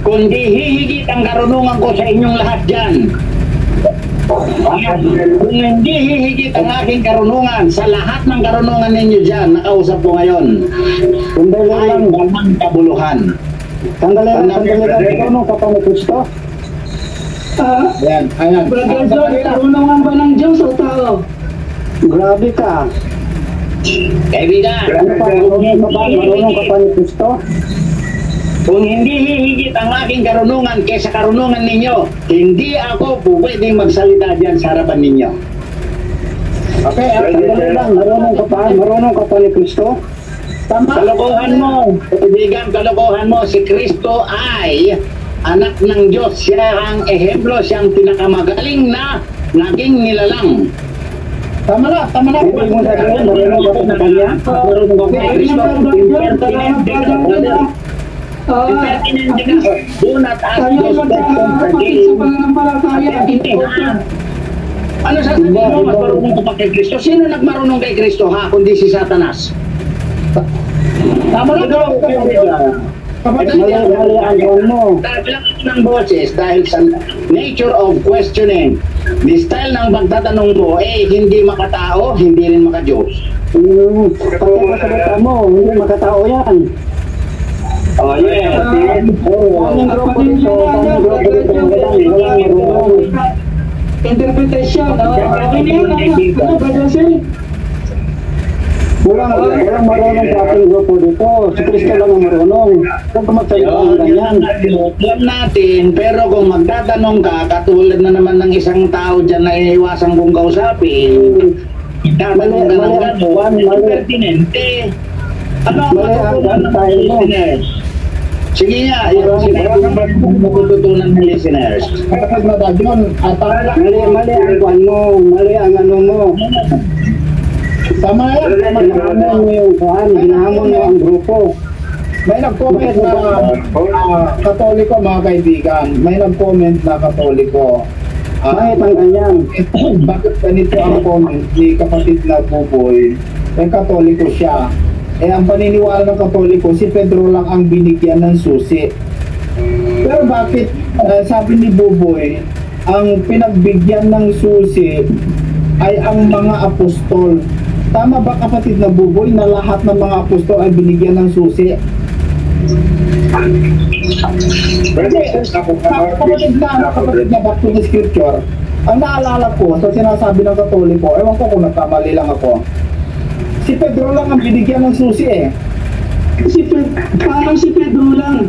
Kundi hihigit ang karunungan ko sa inyong lahat dyan. Kung hindi hihigit ang aking karunungan sa lahat ng karunungan ninyo dyan, nakausap ko ngayon, ay damang kabuluhan. Sandali lang, karunungan ka pa ni Kristo? Ayan. Brother John, karunungan ba ng Diyos o tao? Grabe ka. Kaibigan, Marunong ka pa ni Kristo? kung hindi hihigit ang aking karunungan kaysa karunungan ninyo, hindi ako po pwedeng magsalita dyan sa harapan ninyo. Okay, sandali lang, marunong ka pa ni Kristo? Kalokohan mo, kaibigan, kalokohan mo, si Kristo ay anak ng Diyos. Siya ang ehemplo, siyang pinakamagaling na naging nilalang. Tama na. Hindi mo sabihin, marunong ka pa sa kanya? Marunong ka kay Kristo. Impertinente ka. Do not ask those questions again. Ano sasabihin mo, mas marunong ka pa kay Kristo? Sino nagmarunong kay Kristo, ha? Kundi si Satanas. Tama na. Mali ang gawin mo. Dahil lang ng boses, dahil sa nature of questioning, the style ng pagtatanong mo, hindi makatao, hindi rin makadiyos. Pati masalita mo, hindi makatao yan. Oh, yeah. Aming grupo dito, Interpretation. Okay na yun. Brother Sir? Walang marunong sa ating grupo dito. Si Kristo lang ang marunong. Huwag ka magsalita ng ganyan. Alam natin, pero kung magtatanong ka, katulad na naman ng isang tao dyan na iiwasan kong kausapin, tatanong ka ng gano'n, impertinente. Ano ang matutunan ng listeners? Sige nga, siguro naman matututunan ng listeners. Kapag na dadyo, Mali ang kwan mo, mali ang ano mo. tama yan. Hinahamon mo yung kwan, hinahamon mo ang grupo. May nag-comment na Katoliko, mga kaibigan. May nag-comment na Katoliko. Bakit ang ganyan? Bakit ganito ang comment ni kapatid na Buboy? Katoliko siya. Ang paniniwala ng Katoliko, si Pedro lang ang binigyan ng susi. Pero bakit, sabi ni Buboy, ang pinagbigyan ng susi ay ang mga apostol? Tama ba, kapatid na Buboy, na lahat ng mga apostol ay binigyan ng susi? Kapatid na back to the scripture, ang naalala ko sa sinasabi ng Katoliko, ewan ko kung nagkamali lang ako, si Pedro lang ang binigyan ng susi Parang si Pedro lang.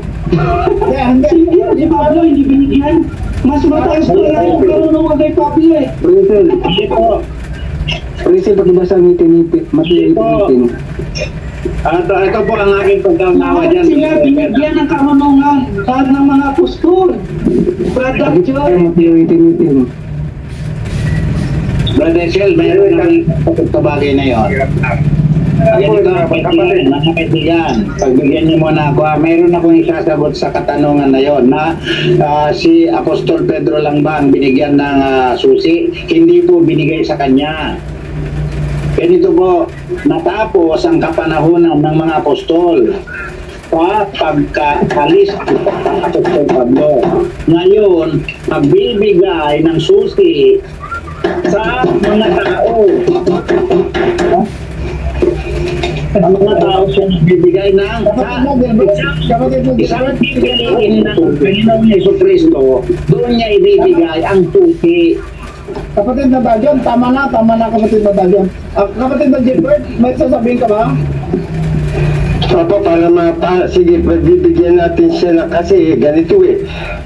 Si Pablo hindi binigyan. Mas mataas pa lang yung karunungan kay Pablo Hindi po. Kasi pagbasa ng Matthew 18. Ito po ang aking pagkaunawa Bakit dyan. sila binigyan ng karunungan lahat ng mga apostol? Brother Joy, Matthew 18. Brother Shell, mayroon kang pagkabagay na yun. Ganito, mga kaibigan, pagbigyan niyo muna ako. Mayroon akong isasagot sa katanungan na yon na si Apostol Pedro lang ba ang binigyan ng susi? Hindi po binigay sa kanya. Ganito po, natapos ang kapanahunan ng mga apostol pagkaalis ng Apostol Pablo. Ngayon, magbibigay ng susi sa mga tao. Ang mga tao siya nagbibigay ng isang pipiliin ng Panginoong Jesucristo, doon niya ibibigay ang susi. Kapatid na Dajon, tama na kapatid na Dajon. Kapatid na Gilbert, may sasabihin ka ba? Opo, sige, bibigyan natin siya na kasi ganito eh.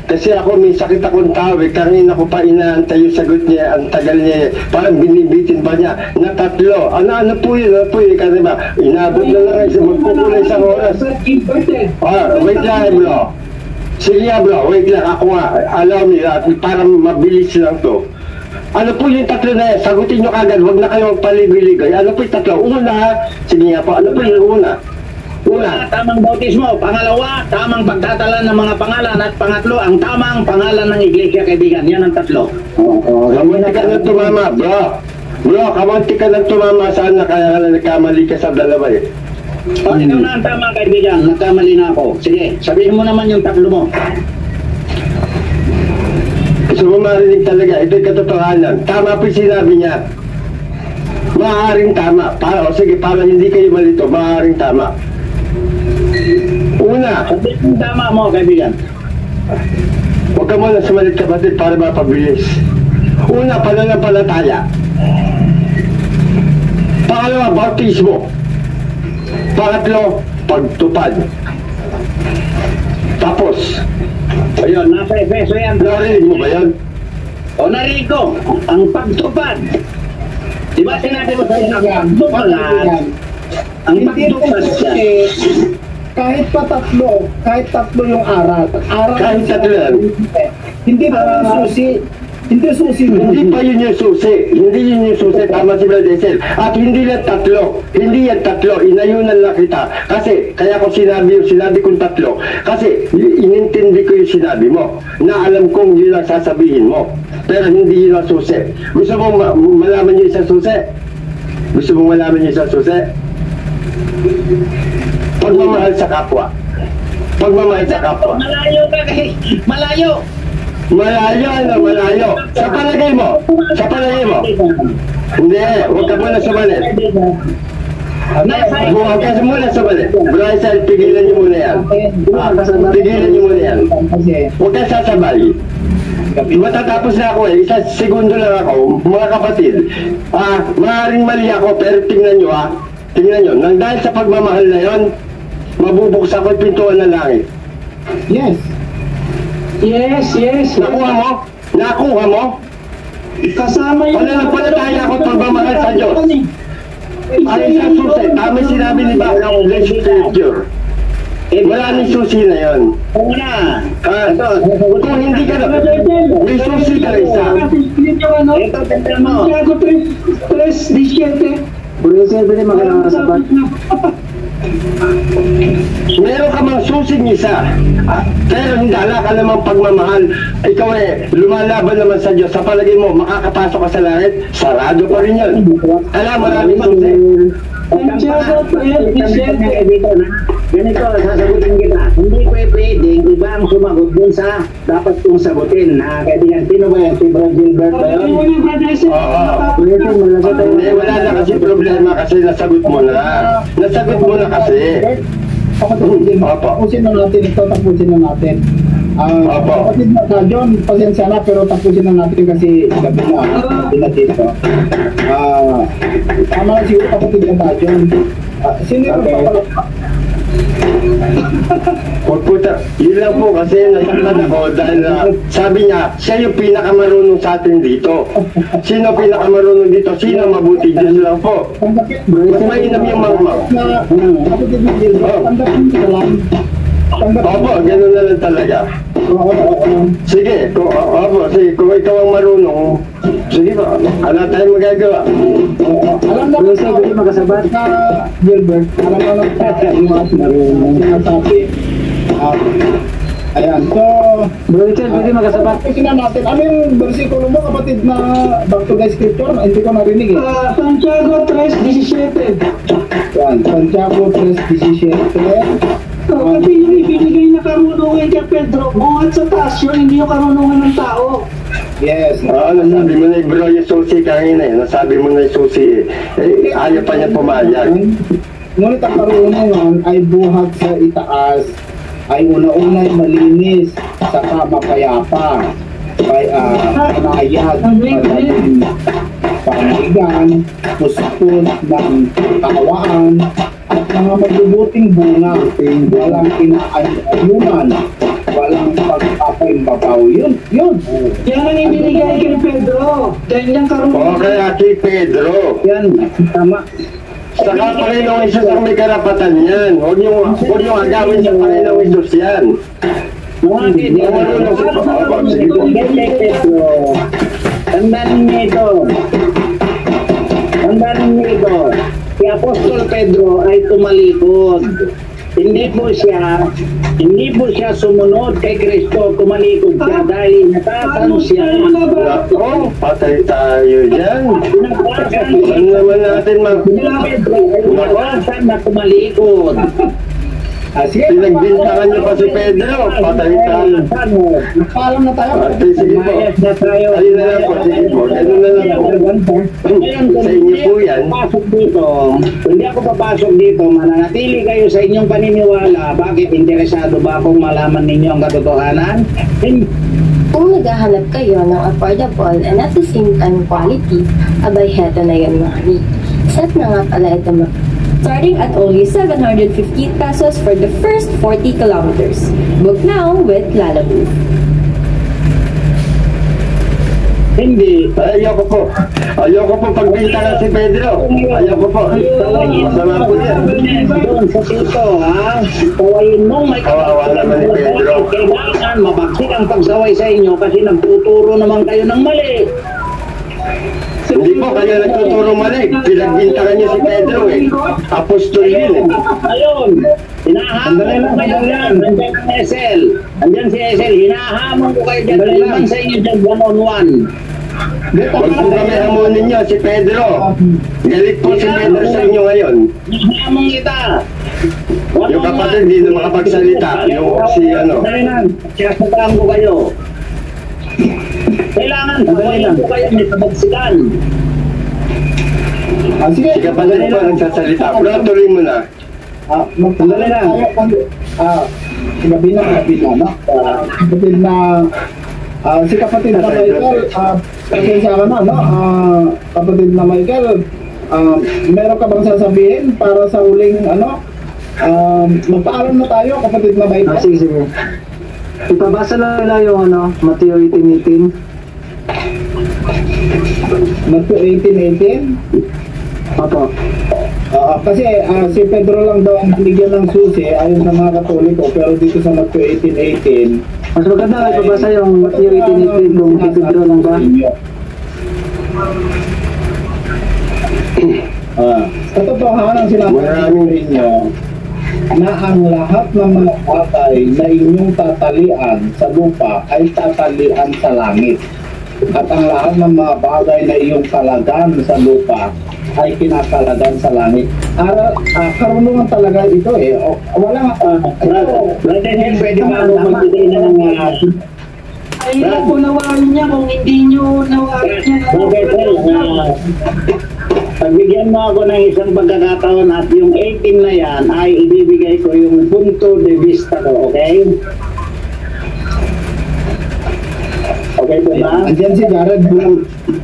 Kasi ako may sakit akong tao eh. Kanina ko pa inaantay yung sagot niya, ang tagal niya eh. Parang binibitin pa niya na 3. Ano po yun? Kasi ba, inabot na lang magpukulay isang oras. Wait lang bro. Sige bro, wait lang. Ako nga, alam niya, parang mabilis lang to. Ano po yung 3 na yan? Sagutin nyo kagad, huwag na kayo magpaligoy-ligoy. Ano po yung 3? Una, sige nga po, ano po yung una? Una, tamang bautismo. Pangalawa, tamang pagtatala ng mga pangalan. At pangatlo, ang tamang pangalan ng iglesia, kaibigan. Yan ang 3. Kamunti ka nang tumama, bro. Bro, kamunti ka nang tumama. Saan na kaya nagkamali ka sa dalawa eh? Ikaw na ang tama, kaibigan. Nagkamali na ako. Sige, sabihin mo naman yung 3 mo. Gusto mo marinig talaga, ito'y katotohanan. Tama po sinabi niya. Maaaring tama. Sige, para hindi kayo malito, maaaring tama. Una, sabihin yung tama mo, kaibigan. Huwag ka muna sumalit kapatid para mapabilis. Una, pananampalataya. Pangalawa, bautismo. Pangatlo, pagtupad. Tapos, ayun, nasa Efeso yan. narinig mo ba yan? O narinig ko, ang pagtupad. Diba sinabi mo sa isang pagtupad? Ang pagtupad siya. Kahit pa 3, kahit 3 yung aral. Kahit 3 yan. Hindi pa yung susi. Hindi susi. Hindi pa yun yung susi. Hindi yun yung susi. Tama si Brother Desel. At hindi yan 3. Hindi yan 3. Inayunan lang kita. Kasi, kaya ko sinabi kong 3. Kasi, inintindi ko yung sinabi mo. Na alam kong yun ang sasabihin mo. Pero hindi yun ang susi. Gusto mong malaman yung isang susi? Gusto mong malaman yung isang susi? Pagmamahal sa kapwa. Pagmamahal sa kapwa. Malayo ka kay... Malayo! Malayo. Sa palagay mo. Hindi, huwag ka muna sumalit. Huwag ka muna sumalit. Bryce, pigilan niyo muna yan. Huwag ka sasabay. Matatapos na ako eh. 1 segundo lang ako. Mga kapatid, maaaring mali ako, pero tingnan nyo Tingnan nyo, nang dahil sa pagmamahal na yon, mabubuksan ko yung pintuan ng langit. Yes. Nakuha mo? Kasama yung... Pananampalataya ako pagmamahal sa Diyos. Ay sa susi, tama sinabi ni Bakang English Scripture. Maraming susi na yun. Kung hindi ka na, may susi ka isa. Ito, tanda mo. Santiago 3:17. Meron ka mang susing isa, pero hindi ka namang pagmamahal. Ikaw lumalaban naman sa Diyos. Sa palagay mo, makakapasok ka sa langit, sarado pa rin yun. Alam, maraming susi. Santiago 3:17. Ganito, sasagutin kita. Hindi pwedeng iba ang sumagot dun sa dapat kong sagutin. Kaibigan, sino ba yan? Si Bro Gilbert ba yun? Hindi, wala na kasi problema kasi nasagot mo na. Kasi. Tapusin na natin ito, tapusin na natin. Kapatid na John, pasensya na pero tapusin na natin kasi gabi na dito. Tama na siguro kapatid na John. Sino yung Huwag po yun lang po kasi nasaktan ako dahil sabi niya, siya yung pinakamarunong sa atin dito. Sino pinakamarunong dito? Sino mabuti? Diyos lang po. Mas mainam yung mangmang. Opo, gano'n na lang talaga. Sige, kung ikaw ang marunong, sige pa, ano tayo magagawa? Alam na Lucy, pwede makasabat? Gilbert, alam na yung mga sinasabi. Ayan, so... Richard, pwede makasabat? Tingnan natin, ano yung versikulo mo, kapatid, na back to the scripture? Hindi ko narinig eh. Santiago 3:17. Yan, Santiago 3:17. Kasi yung ibinigay na karunungan kay Pedro, buhat sa taas yun, hindi yung karunungan ng tao. Yes. Nasabi mo na yung bro yung susi kanina eh. Nasabi mo na yung susi eh. Ayaw pa niya pumayag. Ngunit ang karunungan ay buhat sa itaas, ay una-una ay malinis, saka mapayapa, ay panayag, maraming panigan, puspon ng kawaan, at mga mabubuting bunga, walang inaayunan, walang pagpapaimbabaw. Yun. Yan ang ibinigay kay Pedro. Ganyan karunungan. Okay, Aki Pedro. Yan, tama. Saka Panginoong Isus ang may karapatan yan. Huwag niyong agawin sa Panginoong Isus yan. Tandaan niyo ito. Si Apostol Pedro ay tumalikod. Hindi po siya sumunod kay Kristo, tumalikod siya dahil natatan siya. Ako, patay tayo dyan. Ano naman natin Natasan na tumalikod. Pinagbintangan niyo pa si Pedro. Patay tayo. Nagpaalam na tayo. Ate, sige po. Ayun na lang po. Sige po. Ayun na lang po. Sa inyo po yan. Hindi ako papasok dito. Mananatili kayo sa inyong paniniwala. Bakit? Interesado ba akong malaman ninyo ang katotohanan? Kung naghahanap kayo ng affordable and at the same time quality, abay heto na yan mga ni. Set na nga pala ito starting at only 750 pesos for the first 40 kilometers. Book now with Lalaboo. Hindi. Ayoko po pagbintangan si Pedro. Ayoko po. Masama po yan. Doon sa tito, ha? Tawayin mong may kawawa naman ni Pedro. Kailangan mabagsik ang pagsaway sa inyo kasi nagtuturo naman kayo ng mali. Hindi po kayo nagtuturo mali. Pinagbintangan niyo si Pedro eh. Apostol yun eh. Ayun. Hinahamon ko kayo dyan. Nandiyan ang SL. Nandiyan si SL. Hinahamon ko kayo dyan. Daliman sa inyo dyan one-on-one. Huwag po kami hamunin niyo si Pedro. Galit po si Pedro sa inyo ngayon. Hinahamon kita. Yung kapatid hindi na makapagsalita. Yung si ano. Daliman. Siyasataan ko kayo. Kailangan tawayin ko kayo may pabagsikan. Sige, si kapatid po nagsasalita. Pero tuloy mo na. Magtandali na. Gabi na, no? Kapatid na, si kapatid na Michael, pasensya ka na, no? Kapatid na Michael, meron ka bang sasabihin para sa huling, magpaalam na tayo, kapatid na Michael? Sige. Ipabasa na nila yung Matthew 18:18. Matthew 18:18? Opo. Kasi si Pedro lang daw ang binigyan ng susi ayon sa mga Katoliko, pero dito sa Matthew 18:18, mas maganda na ipabasa yung Matthew 18:18 kung si Pedro lang ba? Katotohanan sinabi ninyo na ang lahat ng mga patay na inyong tatalian sa lupa ay tatalian sa langit. At ang lahat ng mga bagay na iyong kalagan sa lupa ay kinakalagan sa langit. Karunungan talaga ito eh. Wala Pwede ba magbigay na ng Ay, unawaan niya kung hindi nyo nawaan niya. Pagbigyan mo ako ng isang pagkakataon at yung 18 na yan ay ibibigay ko yung punto de vista ko, okay? Okay po ba? Andiyan si Jared,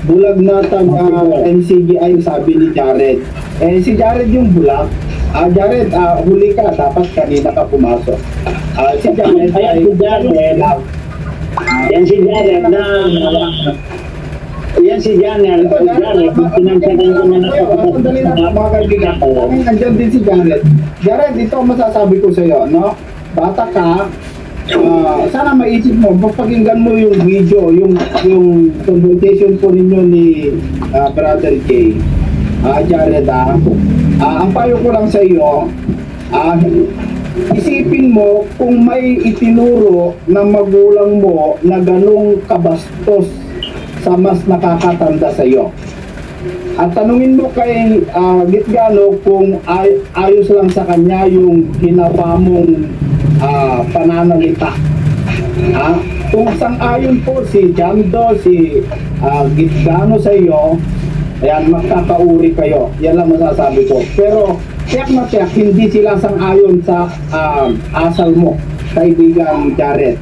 bulag na MCGI, sabi ni Jared. Si Jared yung bulag. Jared, huli ka, dapat kanina ka pumasok. Si Jared, Ayan si Jared. Yan si Jared na... Yan si Jared. Jared, pinagsagan ko na Sandali na mga kaibigan. Nandiyan din si Jared. Jared, ito ang masasabi ko sa iyo, no? Bata ka, sana maisip mo, mapakinggan mo yung video, yung conversation po ninyo ni Brother K. Jared, ang payo ko lang sa iyo, isipin mo kung may itinuro ng magulang mo na ganong kabastos sa mas nakakatanda sa iyo. At tanungin mo kay Gitgano kung ayos lang sa kanya yung ginawa mong pananalita. Kung sang-ayon po si Jando, si Gitgano sa iyo, ayan, magkakauri kayo. Yan lang masasabi ko. Pero tiyak na tiyak, hindi sila sang-ayon sa asal mo, kaibigan Jared.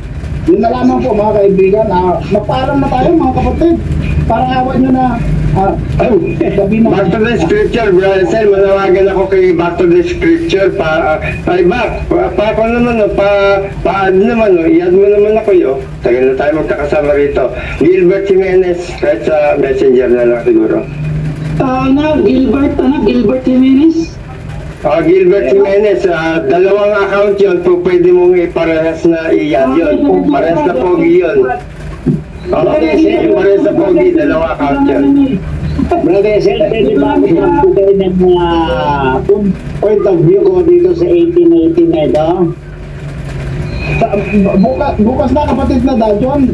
Yun na lamang po mga kaibigan, magpaalam na tayo mga kapatid. Parang awan nyo na sabi na. Back to the scripture, Brother Sel, manawagan ako kay back to the scripture. Ako naman, i-add mo naman ako yun. Tagal na tayo magkakasama rito. Gilbert Jimenez, kahit sa messenger na lang siguro. Gilbert Jimenez. Gilbert Jimenez, dalawang account yun, pwede mong iparehas na i-add yun. Parehas na pogi yun. Parehas na pogi, dalawang account yun. Brother Sel, pwede ba ako magbigay ng point of view ko dito sa 1818 na ito? Bukas na kapatid na Dajon.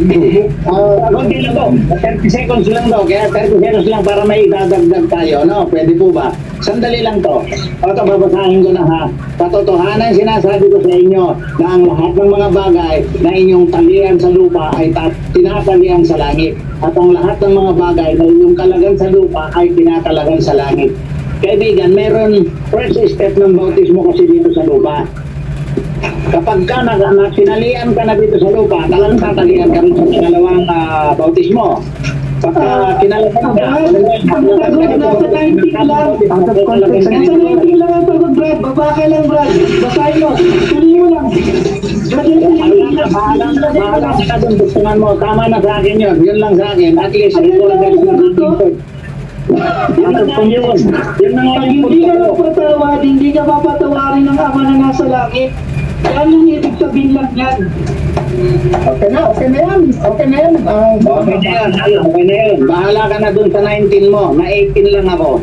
Kunti lang to. 30 seconds lang to. Kaya 30 seconds lang para may idadagdag tayo. No? Pwede po ba? Sandali lang to. Ito, babasahin ko na ha. Katotohanan sinasabi ko sa inyo na ang lahat ng mga bagay na inyong talian sa lupa ay tinatalian sa langit. At ang lahat ng mga bagay na inyong kalagan sa lupa ay tinakalagan sa langit. Kaibigan, meron first step ng bautismo kasi dito sa lupa. Kapag ka sinalian ka na dito sa lupa, talagang tatalian ka rin sa pangalawang bautismo. Pagka kinalaban ka, babakay lang, Brad. Basahin mo. Tuloy mo lang. Bahala ka doon, gustuhan mo. Tama na sa akin yun. Yun lang sa akin. At least, ito lang hindi ka mapatawarin ng Ama na nasa langit. Yan yung ibig sabihin lang yan. Okay na yan. Okay na yan. Bahala ka na dun sa 19 mo. Na 18 lang ako.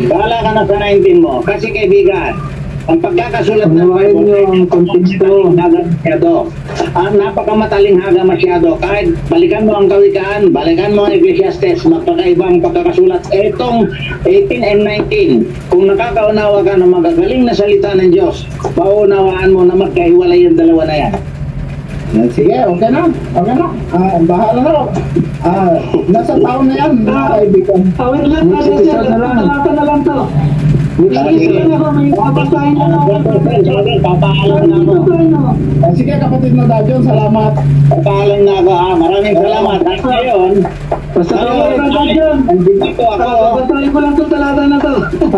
Bahala ka na sa 19 mo. Kasi kaibigan, ang pagkakasulat ng Bible yung konteksto masyado. Napakamatalinhaga masyado. Kahit balikan mo ang Kawikaan, balikan mo ang Ecclesiastes, magpakaibang pagkakasulat. Etong 18 and 19, kung nakakaunawa ka ng magagaling na salita ng Diyos, maunawaan mo na magkahiwalay yung dalawa na yan. Sige, okay na. Bahala na. Nasa taon na yan, mga kaibigan. Awit lang, talata na lang to. Sige kapatid na Dajon, salamat. Papaalam na ako ha. Maraming salamat. At ngayon, nandito ako. Basahin ko lang itong talata na to. Dito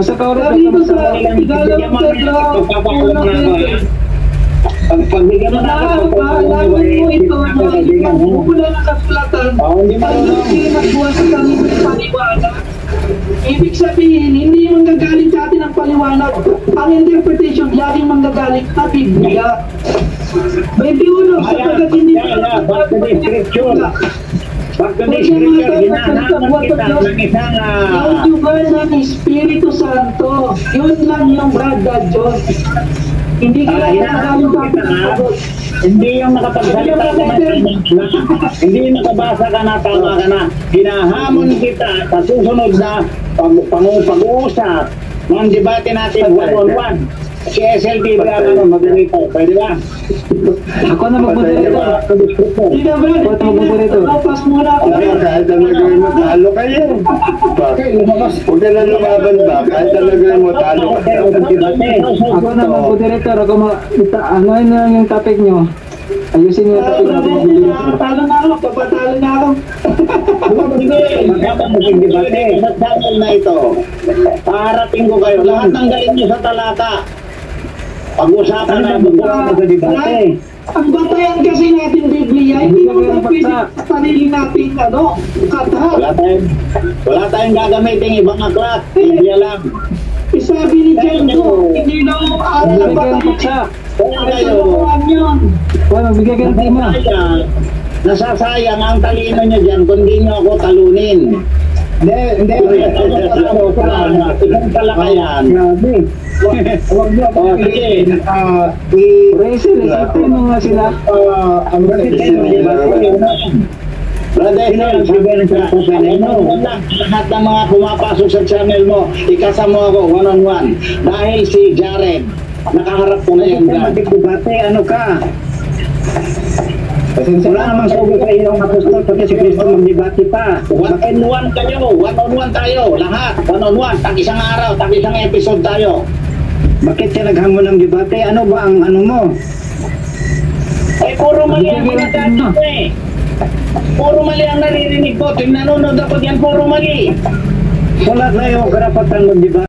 sa Tagalog Pedro, pagbigyan mo na ako, paalaman mo ito na magmumula ng kasulatan ay hindi magbuwan sa kami ng paliwanag. Ibig sabihin, hindi manggagaling sa atin ang paliwanag. Ang interpretation, laging manggagaling na Biblia. 21, sapagkat hindi back to the scripture. Hinahanap kita ng isang yung lugar ng Espiritu Santo. Yun lang yung Brother John. Hindi ka hinahanap kita. Hindi yung nakapagsalita ka na, hindi yung nakabasa ka na, tama ka na. Hinahamon kita sa susunod na pag-uusap ng debate natin one-on-one. Si SLTV ang mag-dito. Pwede ba? Ako na mag-moderator. Hindi na ba? Ako na mag-moderator. Papas muna ako. Kahit talaga mo, talo kayo. Huwag ka na lumaban ba? Kahit talaga mo, talo kayo. Ako na mag-moderator. Ano yung topic nyo? Ayusin nyo yung topic nyo. Talo na ako. Papatalo na ako. Habang maging debate sa channel na ito, paharapin ko kayo. Lahat ng galing nyo sa talata. Pag-usapan na sa debate. Ang batayan kasi natin Biblia, hindi naman pwede sa sarili natin, kata. Wala tayong gagamitin ibang aklat. Biblia lang. Isabi ni Jendo, hindi na mo aaral ang batayan. Wala, bigyan ka ng tema. Nasasayang ang talino nyo dyan kung di nyo ako talunin. Hindi. Ibang talakayan. Huwag niyo ako Rachel, isipin mo nga sila. Brother, lahat ng mga pumapasok sa channel mo, ikasama ako one-on-one. Dahil si Jared, nakaharap ko na yan dyan. Ano ka? Wala namang sogo sa iyong apostol pati si Kristo magdebate pa. One-on-one kayo, one-on-one tayo, lahat, one-on-one, tag-isang araw, tag-isang episode tayo. Bakit siya naghamon ng debate? Ano ba ang ano mo? Puro mali ang pinagdati ko eh. Puro mali ang naririnig ko. Tuwing nanonood ako diyan, puro mali. Wala tayo karapatan mag-debate.